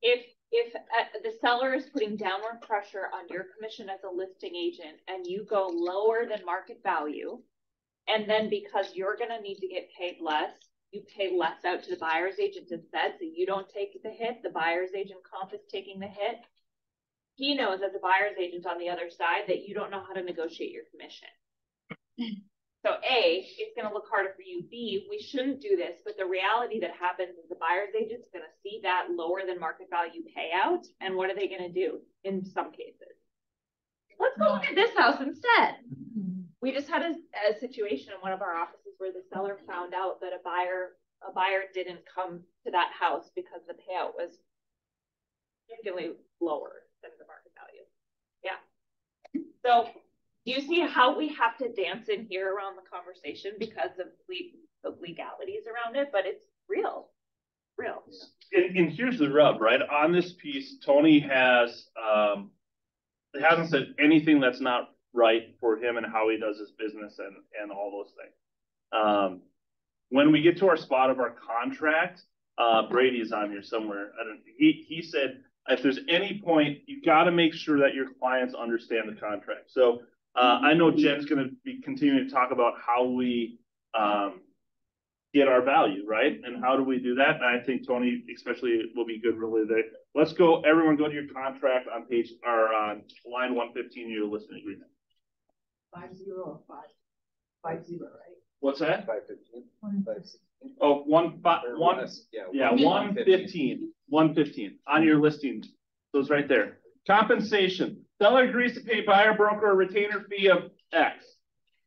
If the seller is putting downward pressure on your commission as a listing agent and you go lower than market value, and then because you're going to need to get paid less, you pay less out to the buyer's agent instead, so you don't take the hit, the buyer's agent comp is taking the hit. He knows as a buyer's agent on the other side that you don't know how to negotiate your commission. So A, it's going to look harder for you. B, we shouldn't do this, but the reality that happens is the buyer's agent's going to see that lower than market value payout, and what are they going to do in some cases? Let's go look at this house instead. We just had a situation in one of our offices where the seller found out that a buyer didn't come to that house because the payout was significantly lower than the market value. Yeah. So do you see how we have to dance in here around the conversation because of the legalities around it? But it's real. And here's the rub, right? On this piece, Tony hasn't said anything that's not right for him and how he does his business and all those things. When we get to our spot of our contract, Brady's on here somewhere. He said, if there's any point, you got to make sure that your clients understand the contract. So I know Jen's going to be continuing to talk about how we get our value, right? And how do we do that? And I think Tony especially will be good really there. Let's go, everyone go to your contract on page or on line 115, your listing agreement. 50 or 550, right? What's that? 515. 516. Oh, 115. 115 on your listing. So it's right there. Compensation. Seller agrees to pay buyer broker a retainer fee of X.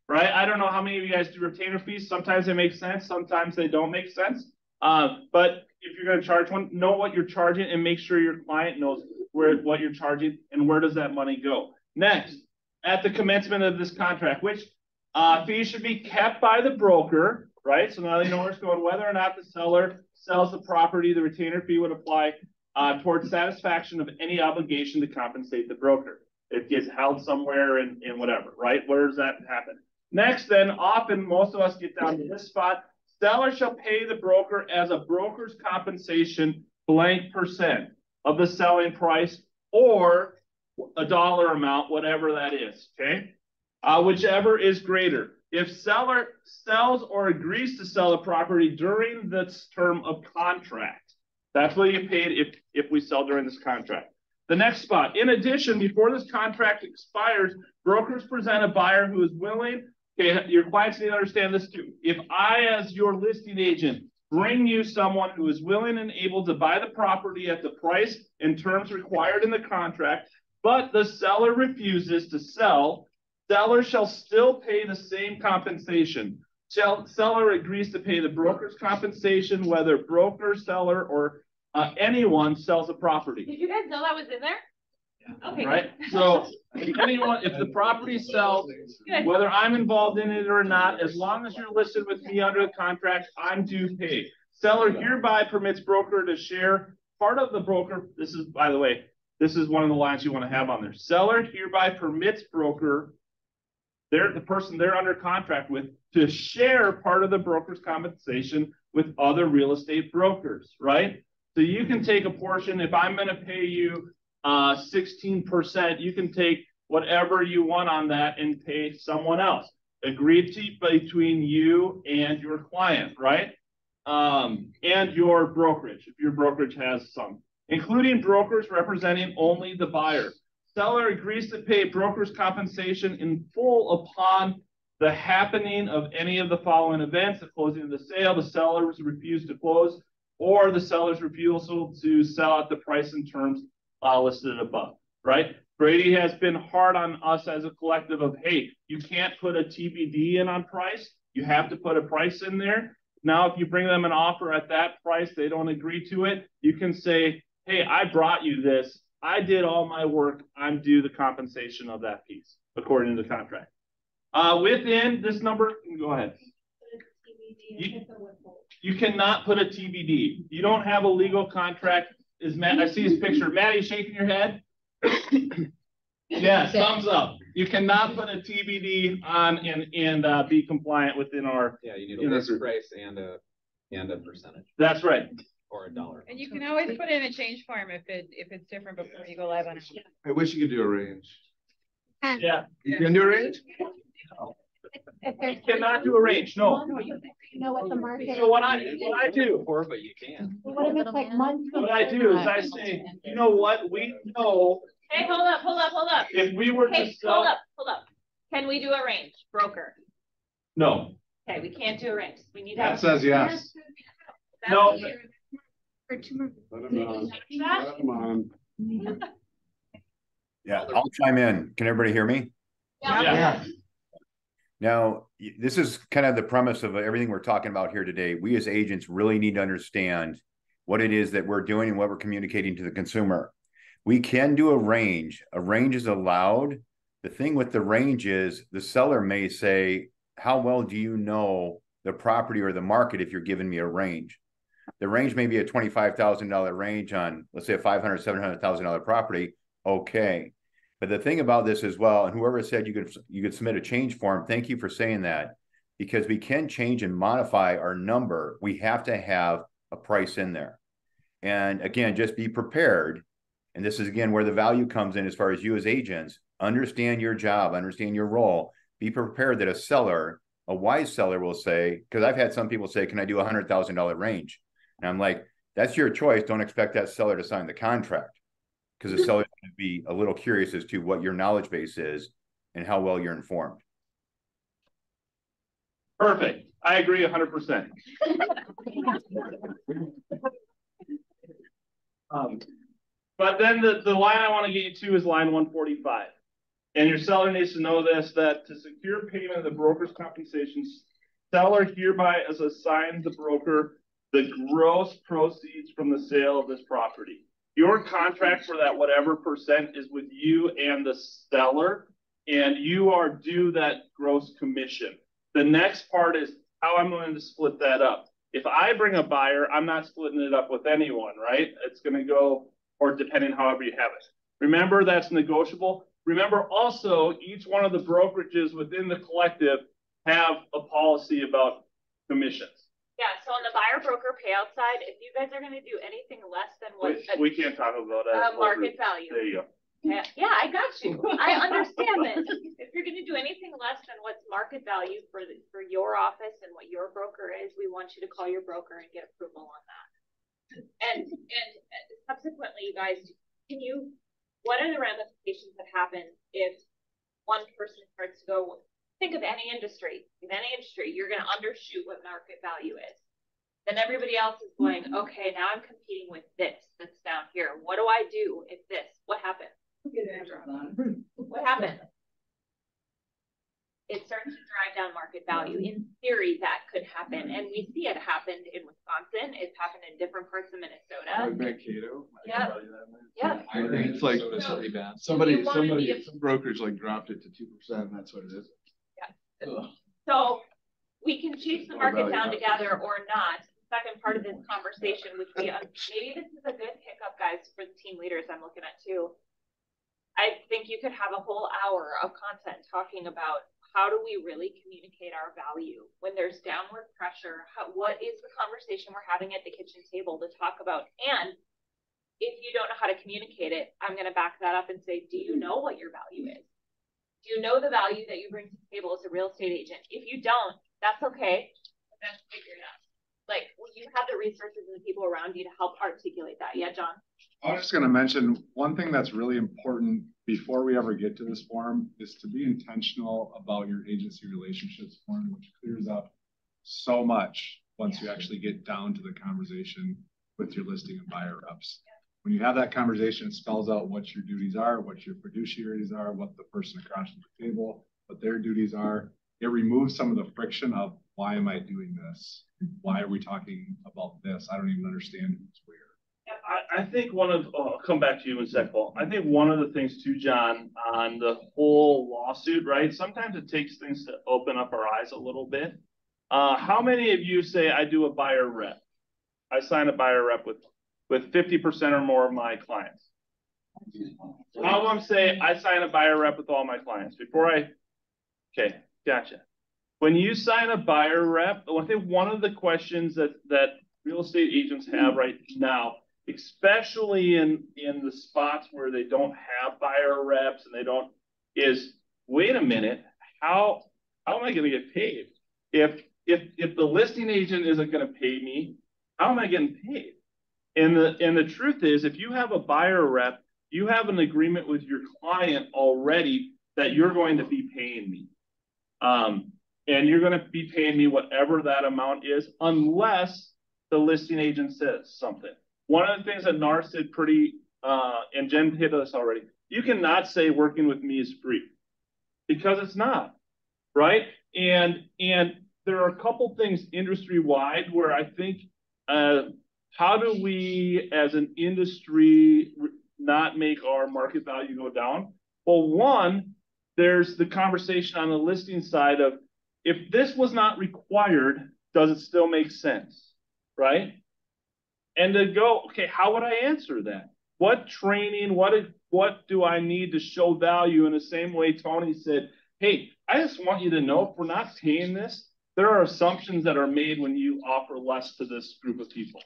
Right? I don't know how many of you guys do retainer fees. Sometimes they make sense. Sometimes they don't make sense. But if you're going to charge one, know what you're charging and make sure your client knows what you're charging and where does that money go. Next, at the commencement of this contract, which fees should be kept by the broker, right? So now they know where it's going, whether or not the seller sells the property, the retainer fee would apply towards satisfaction of any obligation to compensate the broker. It gets held somewhere in whatever, right? Where does that happen? Next, then, often most of us get down to this spot. Seller shall pay the broker as a broker's compensation blank percent of the selling price or a dollar amount, whatever that is, okay? Whichever is greater. If seller sells or agrees to sell a property during this term of contract, that's what you paid if we sell during this contract. The next spot. In addition, before this contract expires, brokers present a buyer who is willing. Okay, your clients need to understand this too. If I, as your listing agent, bring you someone who is willing and able to buy the property at the price and terms required in the contract, but the seller refuses to sell, seller shall still pay the same compensation. Seller agrees to pay the broker's compensation, whether broker, seller, or anyone sells a property. Did you guys know that was in there? Okay. Right? So anyone, if the property sells, whether I'm involved in it or not, as long as you're listed with me under the contract, I'm due pay. Seller hereby permits broker to share part of the broker. This is, by the way, this is one of the lines you want to have on there. Seller hereby permits broker, the person they're under contract with, to share part of the broker's compensation with other real estate brokers, right? So you can take a portion. If I'm going to pay you 16%, you can take whatever you want on that and pay someone else. Agreed to between you and your client, right? And your brokerage, if your brokerage has some, including brokers representing only the buyer. Seller agrees to pay broker's compensation in full upon the happening of any of the following events: the closing of the sale, the seller's refused to close, or the seller's refusal to sell at the price and terms listed above, right? Brady has been hard on us as a collective of, hey, you can't put a TBD in on price. You have to put a price in there. Now, if you bring them an offer at that price, they don't agree to it, you can say, hey, I brought you this. I did all my work. I'm due the compensation of that piece, according to the contract. Within this number, go ahead. You cannot put a TBD. You don't have a legal contract. Is Matt? I see his picture. Matt, you shaking your head? Yes, thumbs up. You cannot put a TBD on and be compliant within our. Yeah, you need a list price and a percentage. That's right. Or a dollar. And you can always put in a change form if it's different before you go live on it. I wish you could do a range. Yeah. You can do a range? You cannot do a range, no. You know what the market. So what I do, But you can. What if it's like months? what I do is I say, you know what, we know Hey, hold up. if we were to Hey, sell. hold up. Can we do a range, broker? No. Okay, we can't do a range. We need to That have. says yes. No. Let him on. Let him on. Yeah, I'll chime in. Can everybody hear me? Yeah. Now, this is kind of the premise of everything we're talking about here today. We as agents really need to understand what it is that we're doing and what we're communicating to the consumer. We can do a range. A range is allowed. The thing with the range is the seller may say, how well do you know the property or the market if you're giving me a range? The range may be a $25,000 range on, let's say, a $500,000, $700,000 property. Okay. But the thing about this as well, and whoever said you could submit a change form, thank you for saying that, because we can change and modify our number. We have to have a price in there. And again, just be prepared. And this is, again, where the value comes in as far as you as agents. Understand your job, understand your role. Be prepared that a seller, a wise seller will say, because I've had some people say, can I do a $100,000 range? And I'm like, that's your choice. Don't expect that seller to sign the contract, because the seller is going to be a little curious as to what your knowledge base is and how well you're informed. Perfect. I agree 100%. But then the line I want to get you to is line 145. And your seller needs to know this, that to secure payment of the broker's compensation, seller hereby is assigned the broker the gross proceeds from the sale of this property. Your contract for that whatever percent is with you and the seller, and you are due that gross commission. The next part is how I'm going to split that up. If I bring a buyer, I'm not splitting it up with anyone, right? It's going to go, or depending however you have it. Remember, that's negotiable. Remember also, each one of the brokerages within the collective have a policy about commissions. Yeah, so on the buyer broker payout side, if you guys are gonna do anything less than what. We can't talk about that. Market value. There you go. Yeah, I got you. I understand that. If you're gonna do anything less than what's market value for your office and what your broker is, we want you to call your broker and get approval on that. And subsequently, you guys, what are the ramifications that happen if one person starts to go, think of any industry, you're going to undershoot what market value is. Then everybody else is going, okay, now I'm competing with this that's down here. What do I do if this? What happens? What happens? It starts to drive down market value. In theory, that could happen. And we see it happened in Wisconsin. It's happened in different parts of Minnesota. Mankato. Yeah. Yeah. It's like somebody, some brokerage like dropped it to 2%, and that's what it is. Yeah. So we can chase the market down together or not. Second part of this conversation, which maybe this is a good pickup, guys, for the team leaders I'm looking at too. I think you could have a whole hour of content talking about how do we really communicate our value when there's downward pressure? What is the conversation we're having at the kitchen table to talk about? And if you don't know how to communicate it, I'm going to back that up and say, do you know what your value is? Do you know the value that you bring to the table as a real estate agent? If you don't, that's okay. But then figure it out. Like, you have the resources and the people around you to help articulate that. Yeah, John? I was just going to mention one thing that's really important before we ever get to this forum is to be intentional about your agency relationships forum, which clears up so much once you actually get down to the conversation with your listing and buyer reps. When you have that conversation, it spells out what your duties are, what your fiduciaries are, what the person across the table, what their duties are. It removes some of the friction of why am I doing this? Why are we talking about this? I don't even understand who's where. I think I'll come back to you in a sec, Paul. I think one of the things too, John, on the whole lawsuit, right? Sometimes it takes things to open up our eyes a little bit. How many of you say I do a buyer rep? I sign a buyer rep with 50% or more of my clients. How of them say I sign a buyer rep with all my clients? Okay, gotcha. When you sign a buyer rep, I think one of the questions that real estate agents have right now, especially in the spots where they don't have buyer reps and is wait a minute, how am I going to get paid? If the listing agent isn't going to pay me, how am I getting paid? And the truth is, if you have a buyer rep, you have an agreement with your client already that you're going to be paying me. And you're going to be paying me whatever that amount is, unless the listing agent says something. One of the things that NAR said and Jen hit us already, you cannot say working with me is free, because it's not, right? And there are a couple things industry-wide where I think, how do we as an industry not make our market value go down? Well, one, there's the conversation on the listing side of, if this was not required, does it still make sense, right? And to go, okay, how would I answer that? What training, what do I need to show value? In the same way Tony said, hey, I just want you to know, if we're not paying this, there are assumptions that are made when you offer less to this group of people,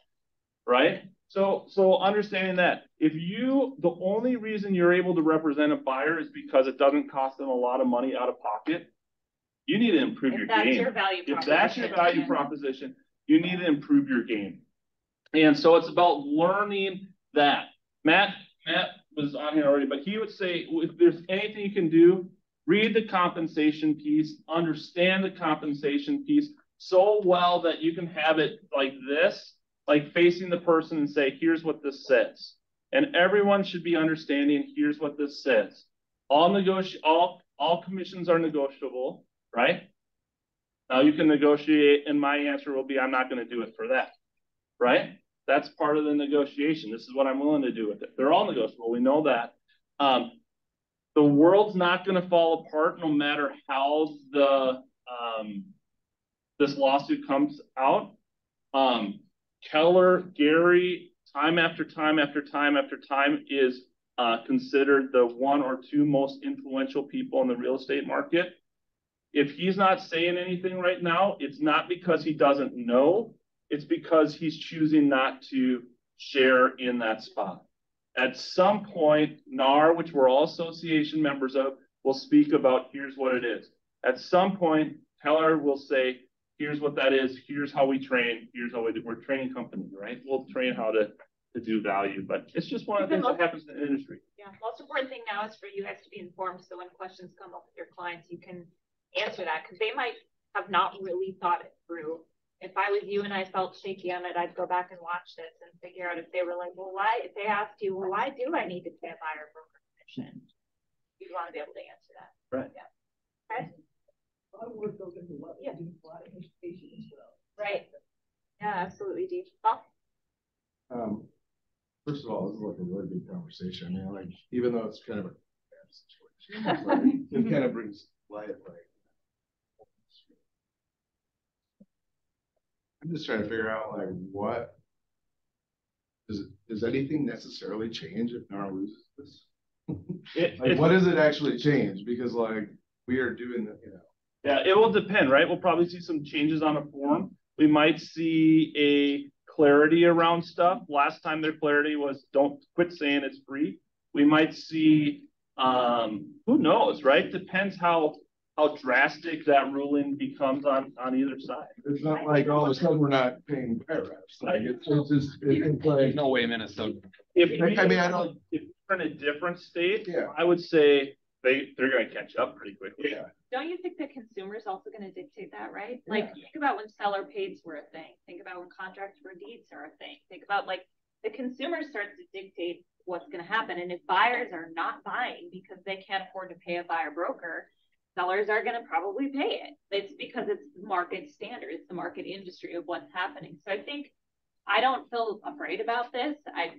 right? So understanding that, the only reason you're able to represent a buyer is because it doesn't cost them a lot of money out of pocket, you need to improve your game. If that's your value proposition, you need to improve your game. And so it's about learning that. Matt was on here already, but he would say, if there's anything you can do, read the compensation piece, understand the compensation piece so well that you can have it like this, like facing the person and say, here's what this says. And everyone should be understanding, here's what this says. All commissions are negotiable, right? Now you can negotiate, and my answer will be, I'm not going to do it for that, right? That's part of the negotiation. This is what I'm willing to do with it. They're all negotiable. We know that. The world's not going to fall apart no matter how this lawsuit comes out. Keller, Gary, time after time after time after time is considered the one or two most influential people in the real estate market. If he's not saying anything right now, it's not because he doesn't know, it's because he's choosing not to share in that spot. At some point, NAR, which we're all association members of, will speak about here's what it is. At some point, Keller will say, here's what that is, here's how we train, here's how we do. We're a training company, right? We'll train how to do value, but it's just one of the things that happens in the industry. Yeah, most important thing now is for you guys to be informed, so when questions come up with your clients, you can answer that, because they might have not really thought it through. If I was you and I felt shaky on it, I'd go back and watch this and figure out if they were like, well, why, if they asked you, well, why do I need to pay a buyer broker commission? You'd want to be able to answer that. Right. Yeah. Okay. A lot of work goes into what we do, a lot of education as well. Right. Yeah, absolutely, Dee. Well, First of all, this is like a really good conversation. I mean, like, even though it's kind of a bad situation, it's like, it kind of brings light, like, I'm just trying to figure out, like, what does anything necessarily change if NAR loses this? Like, what does it actually change? Because, like, we are doing the, Yeah, it will depend, right? We'll probably see some changes on a form. We might see a clarity around stuff. Last time their clarity was don't quit saying it's free. We might see, who knows, right? Depends how drastic that ruling becomes on either side. It's not like all of a sudden we're not paying buyer reps. Like it's just it's like no way Minnesota. If we're in a different state, I would say they're going to catch up pretty quickly. Yeah. don't you think the consumer is also going to dictate that, right? Like, think about when seller pays were a thing. Think about when contracts for deeds are a thing. Think about, like, the consumer starts to dictate what's going to happen. And if buyers are not buying because they can't afford to pay a buyer broker, sellers are going to probably pay it. It's because it's market standard. It's the market industry of what's happening. So I think I don't feel afraid about this.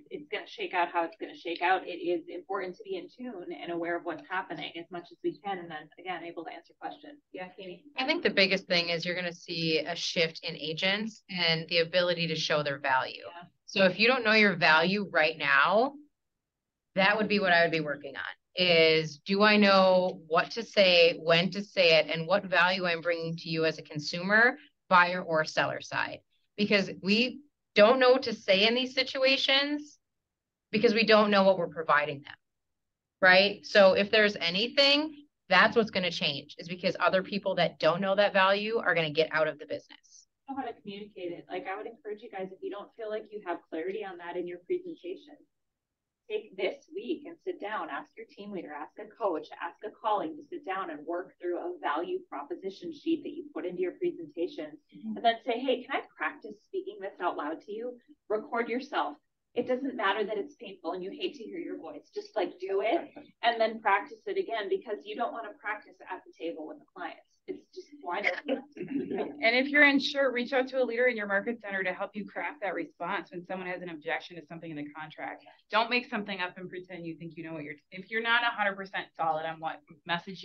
It's going to shake out how it's going to shake out. It is important to be in tune and aware of what's happening as much as we can. And then, again, able to answer questions. Yeah, Katie? I think the biggest thing is you're going to see a shift in agents and the ability to show their value. Yeah. So if you don't know your value right now, that would be what I would be working on. Is, do I know what to say, when to say it, and what value I'm bringing to you as a consumer, buyer, or seller side? Because we don't know what to say in these situations because we don't know what we're providing them, right? So if there's anything, that's what's going to change, is because other people that don't know that value are going to get out of the business. Know how to communicate it. Like, I would encourage you guys, if you don't feel like you have clarity on that in your presentation, take this week and sit down, ask your team leader, ask a coach, ask a colleague to sit down and work through a value proposition sheet that you put into your presentation. And then say, hey, can I practice speaking this out loud to you? Record yourself. It doesn't matter that it's painful and you hate to hear your voice. Just like do it and then practice it again, because you don't want to practice at the table with the clients. It's just why not? And if you're unsure, reach out to a leader in your market center to help you craft that response when someone has an objection to something in the contract. Don't make something up and pretend you think you know what if you're not 100% solid on what message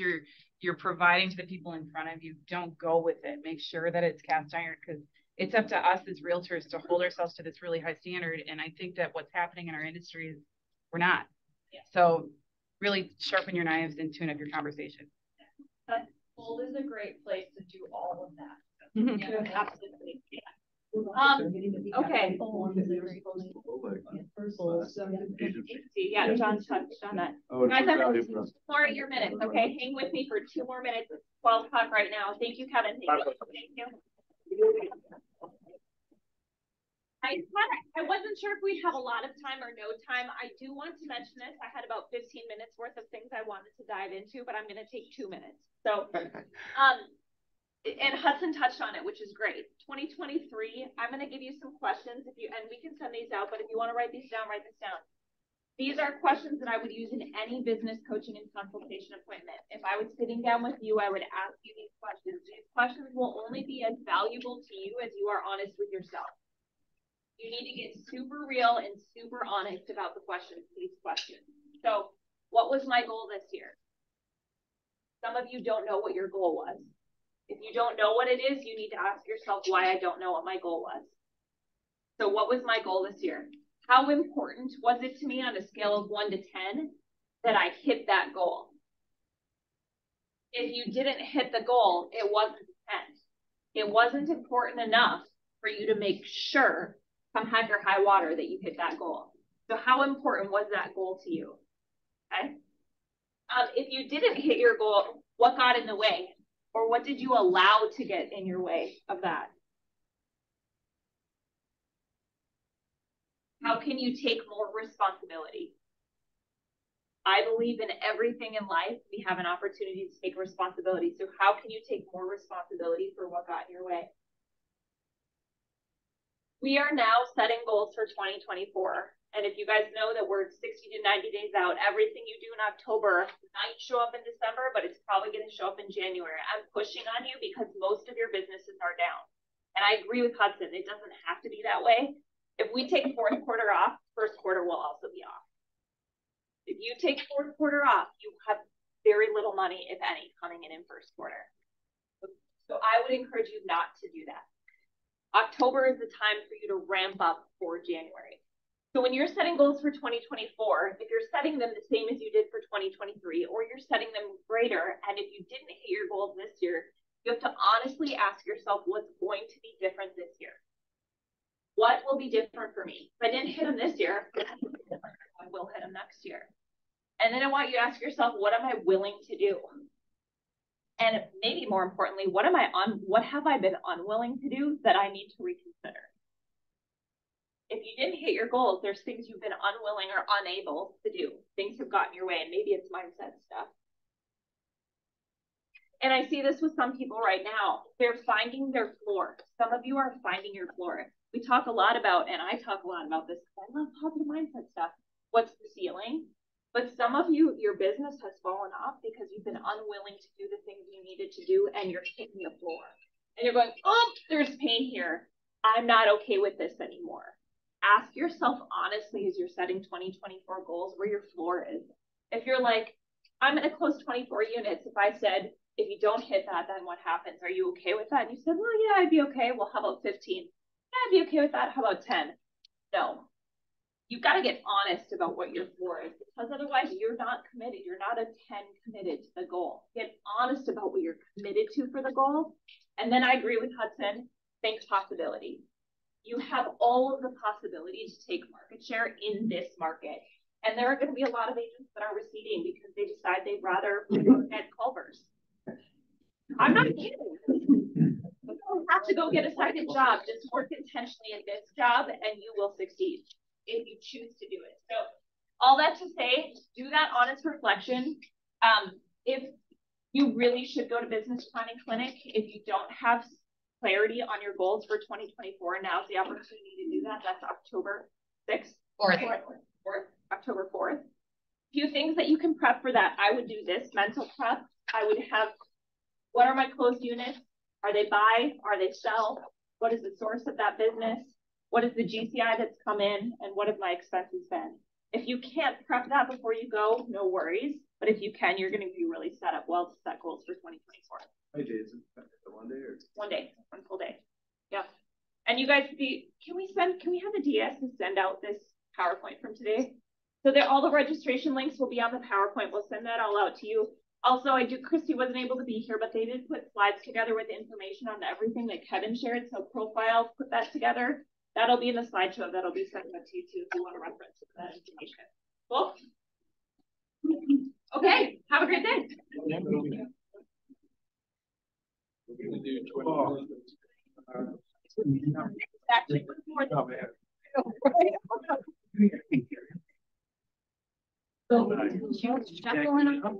you're providing to the people in front of you, don't go with it. Make sure that it's cast iron, because it's up to us as realtors to hold ourselves to this really high standard. And I think that what's happening in our industry is we're not. Yeah. So really sharpen your knives and tune up your conversation. Bold is a great place to do all of that. Yeah, absolutely. Yeah. Okay. Yeah, John touched on that. Guys, I'm going to 4 of your minutes. Okay, hang with me for 2 more minutes. It's 12 o'clock right now. Thank you, Kevin. Thank you. I wasn't sure if we'd have a lot of time or no time. I do want to mention this. I had about 15 minutes worth of things I wanted to dive into, but I'm going to take 2 minutes. So, and Hudson touched on it, which is great. 2023, I'm going to give you some questions and we can send these out, but if you want to write these down, write this down. These are questions that I would use in any business coaching and consultation appointment. If I was sitting down with you, I would ask you these questions. These questions will only be as valuable to you as you are honest with yourself. You need to get super real and super honest about the questions, these questions. So, what was my goal this year? Some of you don't know what your goal was. If you don't know what it is, you need to ask yourself why I don't know what my goal was. So what was my goal this year? How important was it to me on a scale of 1 to 10 that I hit that goal? If you didn't hit the goal, it wasn't 10. It wasn't important enough for you to make sure, come heck or high water, that you hit that goal. So how important was that goal to you? Okay. If you didn't hit your goal, what got in the way? Or what did you allow to get in your way of that? How can you take more responsibility? I believe in everything in life, we have an opportunity to take responsibility. So how can you take more responsibility for what got in your way? We are now setting goals for 2024. And if you guys know that we're 60 to 90 days out, everything you do in October might show up in December, but it's probably going to show up in January. I'm pushing on you because most of your businesses are down. And I agree with Hudson. It doesn't have to be that way. If we take fourth quarter off, first quarter will also be off. If you take fourth quarter off, you have very little money, if any, coming in first quarter. So I would encourage you not to do that. October is the time for you to ramp up for January. So when you're setting goals for 2024, if you're setting them the same as you did for 2023, or you're setting them greater, and if you didn't hit your goals this year, you have to honestly ask yourself what's going to be different this year. What will be different for me? If I didn't hit them this year, I will hit them next year. And then I want you to ask yourself, what am I willing to do? And maybe more importantly, what have I been unwilling to do that I need to reconsider? If you didn't hit your goals, there's things you've been unwilling or unable to do. Things have gotten your way, and maybe it's mindset stuff. And I see this with some people right now. They're finding their floor. Some of you are finding your floor. We talk a lot about, and I talk a lot about this, I love positive mindset stuff. What's the ceiling? But some of you, your business has fallen off because you've been unwilling to do the things you needed to do, and you're hitting the floor. And you're going, oh, there's pain here. I'm not okay with this anymore. Ask yourself honestly as you're setting 2024 goals where your floor is. If you're like, I'm going to close 24 units. If I said, if you don't hit that, then what happens? Are you okay with that? And you said, well, yeah, I'd be okay. Well, how about 15? Yeah, I'd be okay with that. How about 10? No. You've got to get honest about what your floor is, because otherwise you're not committed. You're not a 10 committed to the goal. Get honest about what you're committed to for the goal. And then I agree with Hudson. Think possibility. You have all of the possibilities to take market share in this market. And there are going to be a lot of agents that are receding because they decide they'd rather get Culver's. I'm not kidding. You don't have to go get a second job. Just work intentionally at this job and you will succeed if you choose to do it. So all that to say, do that honest reflection. If you really should go to Business Planning Clinic, if you don't have clarity on your goals for 2024, now's the opportunity to do that. That's October 6th. 4th. October 4th. A few things that you can prep for that. I would do this mental prep. I would have, what are my closed units? Are they buy? Are they sell? What is the source of that business? What is the GCI that's come in? And what have my expenses been? If you can't prep that before you go, no worries. But if you can, you're going to be really set up well to set goals for 2024. How many days? 1 day or? 1 day, 1 full day. Yeah. And you guys, can we have the DS and send out this PowerPoint from today? So that all the registration links will be on the PowerPoint. We'll send that all out to you. Also, Christy wasn't able to be here, but they did put slides together with information on everything that Kevin shared. So profiles, put that together. That'll be in the slideshow. That'll be sent out to you too if you want to reference that information. Cool? Okay, have a great day. We're going to do 20 Actually, So, shuffling up.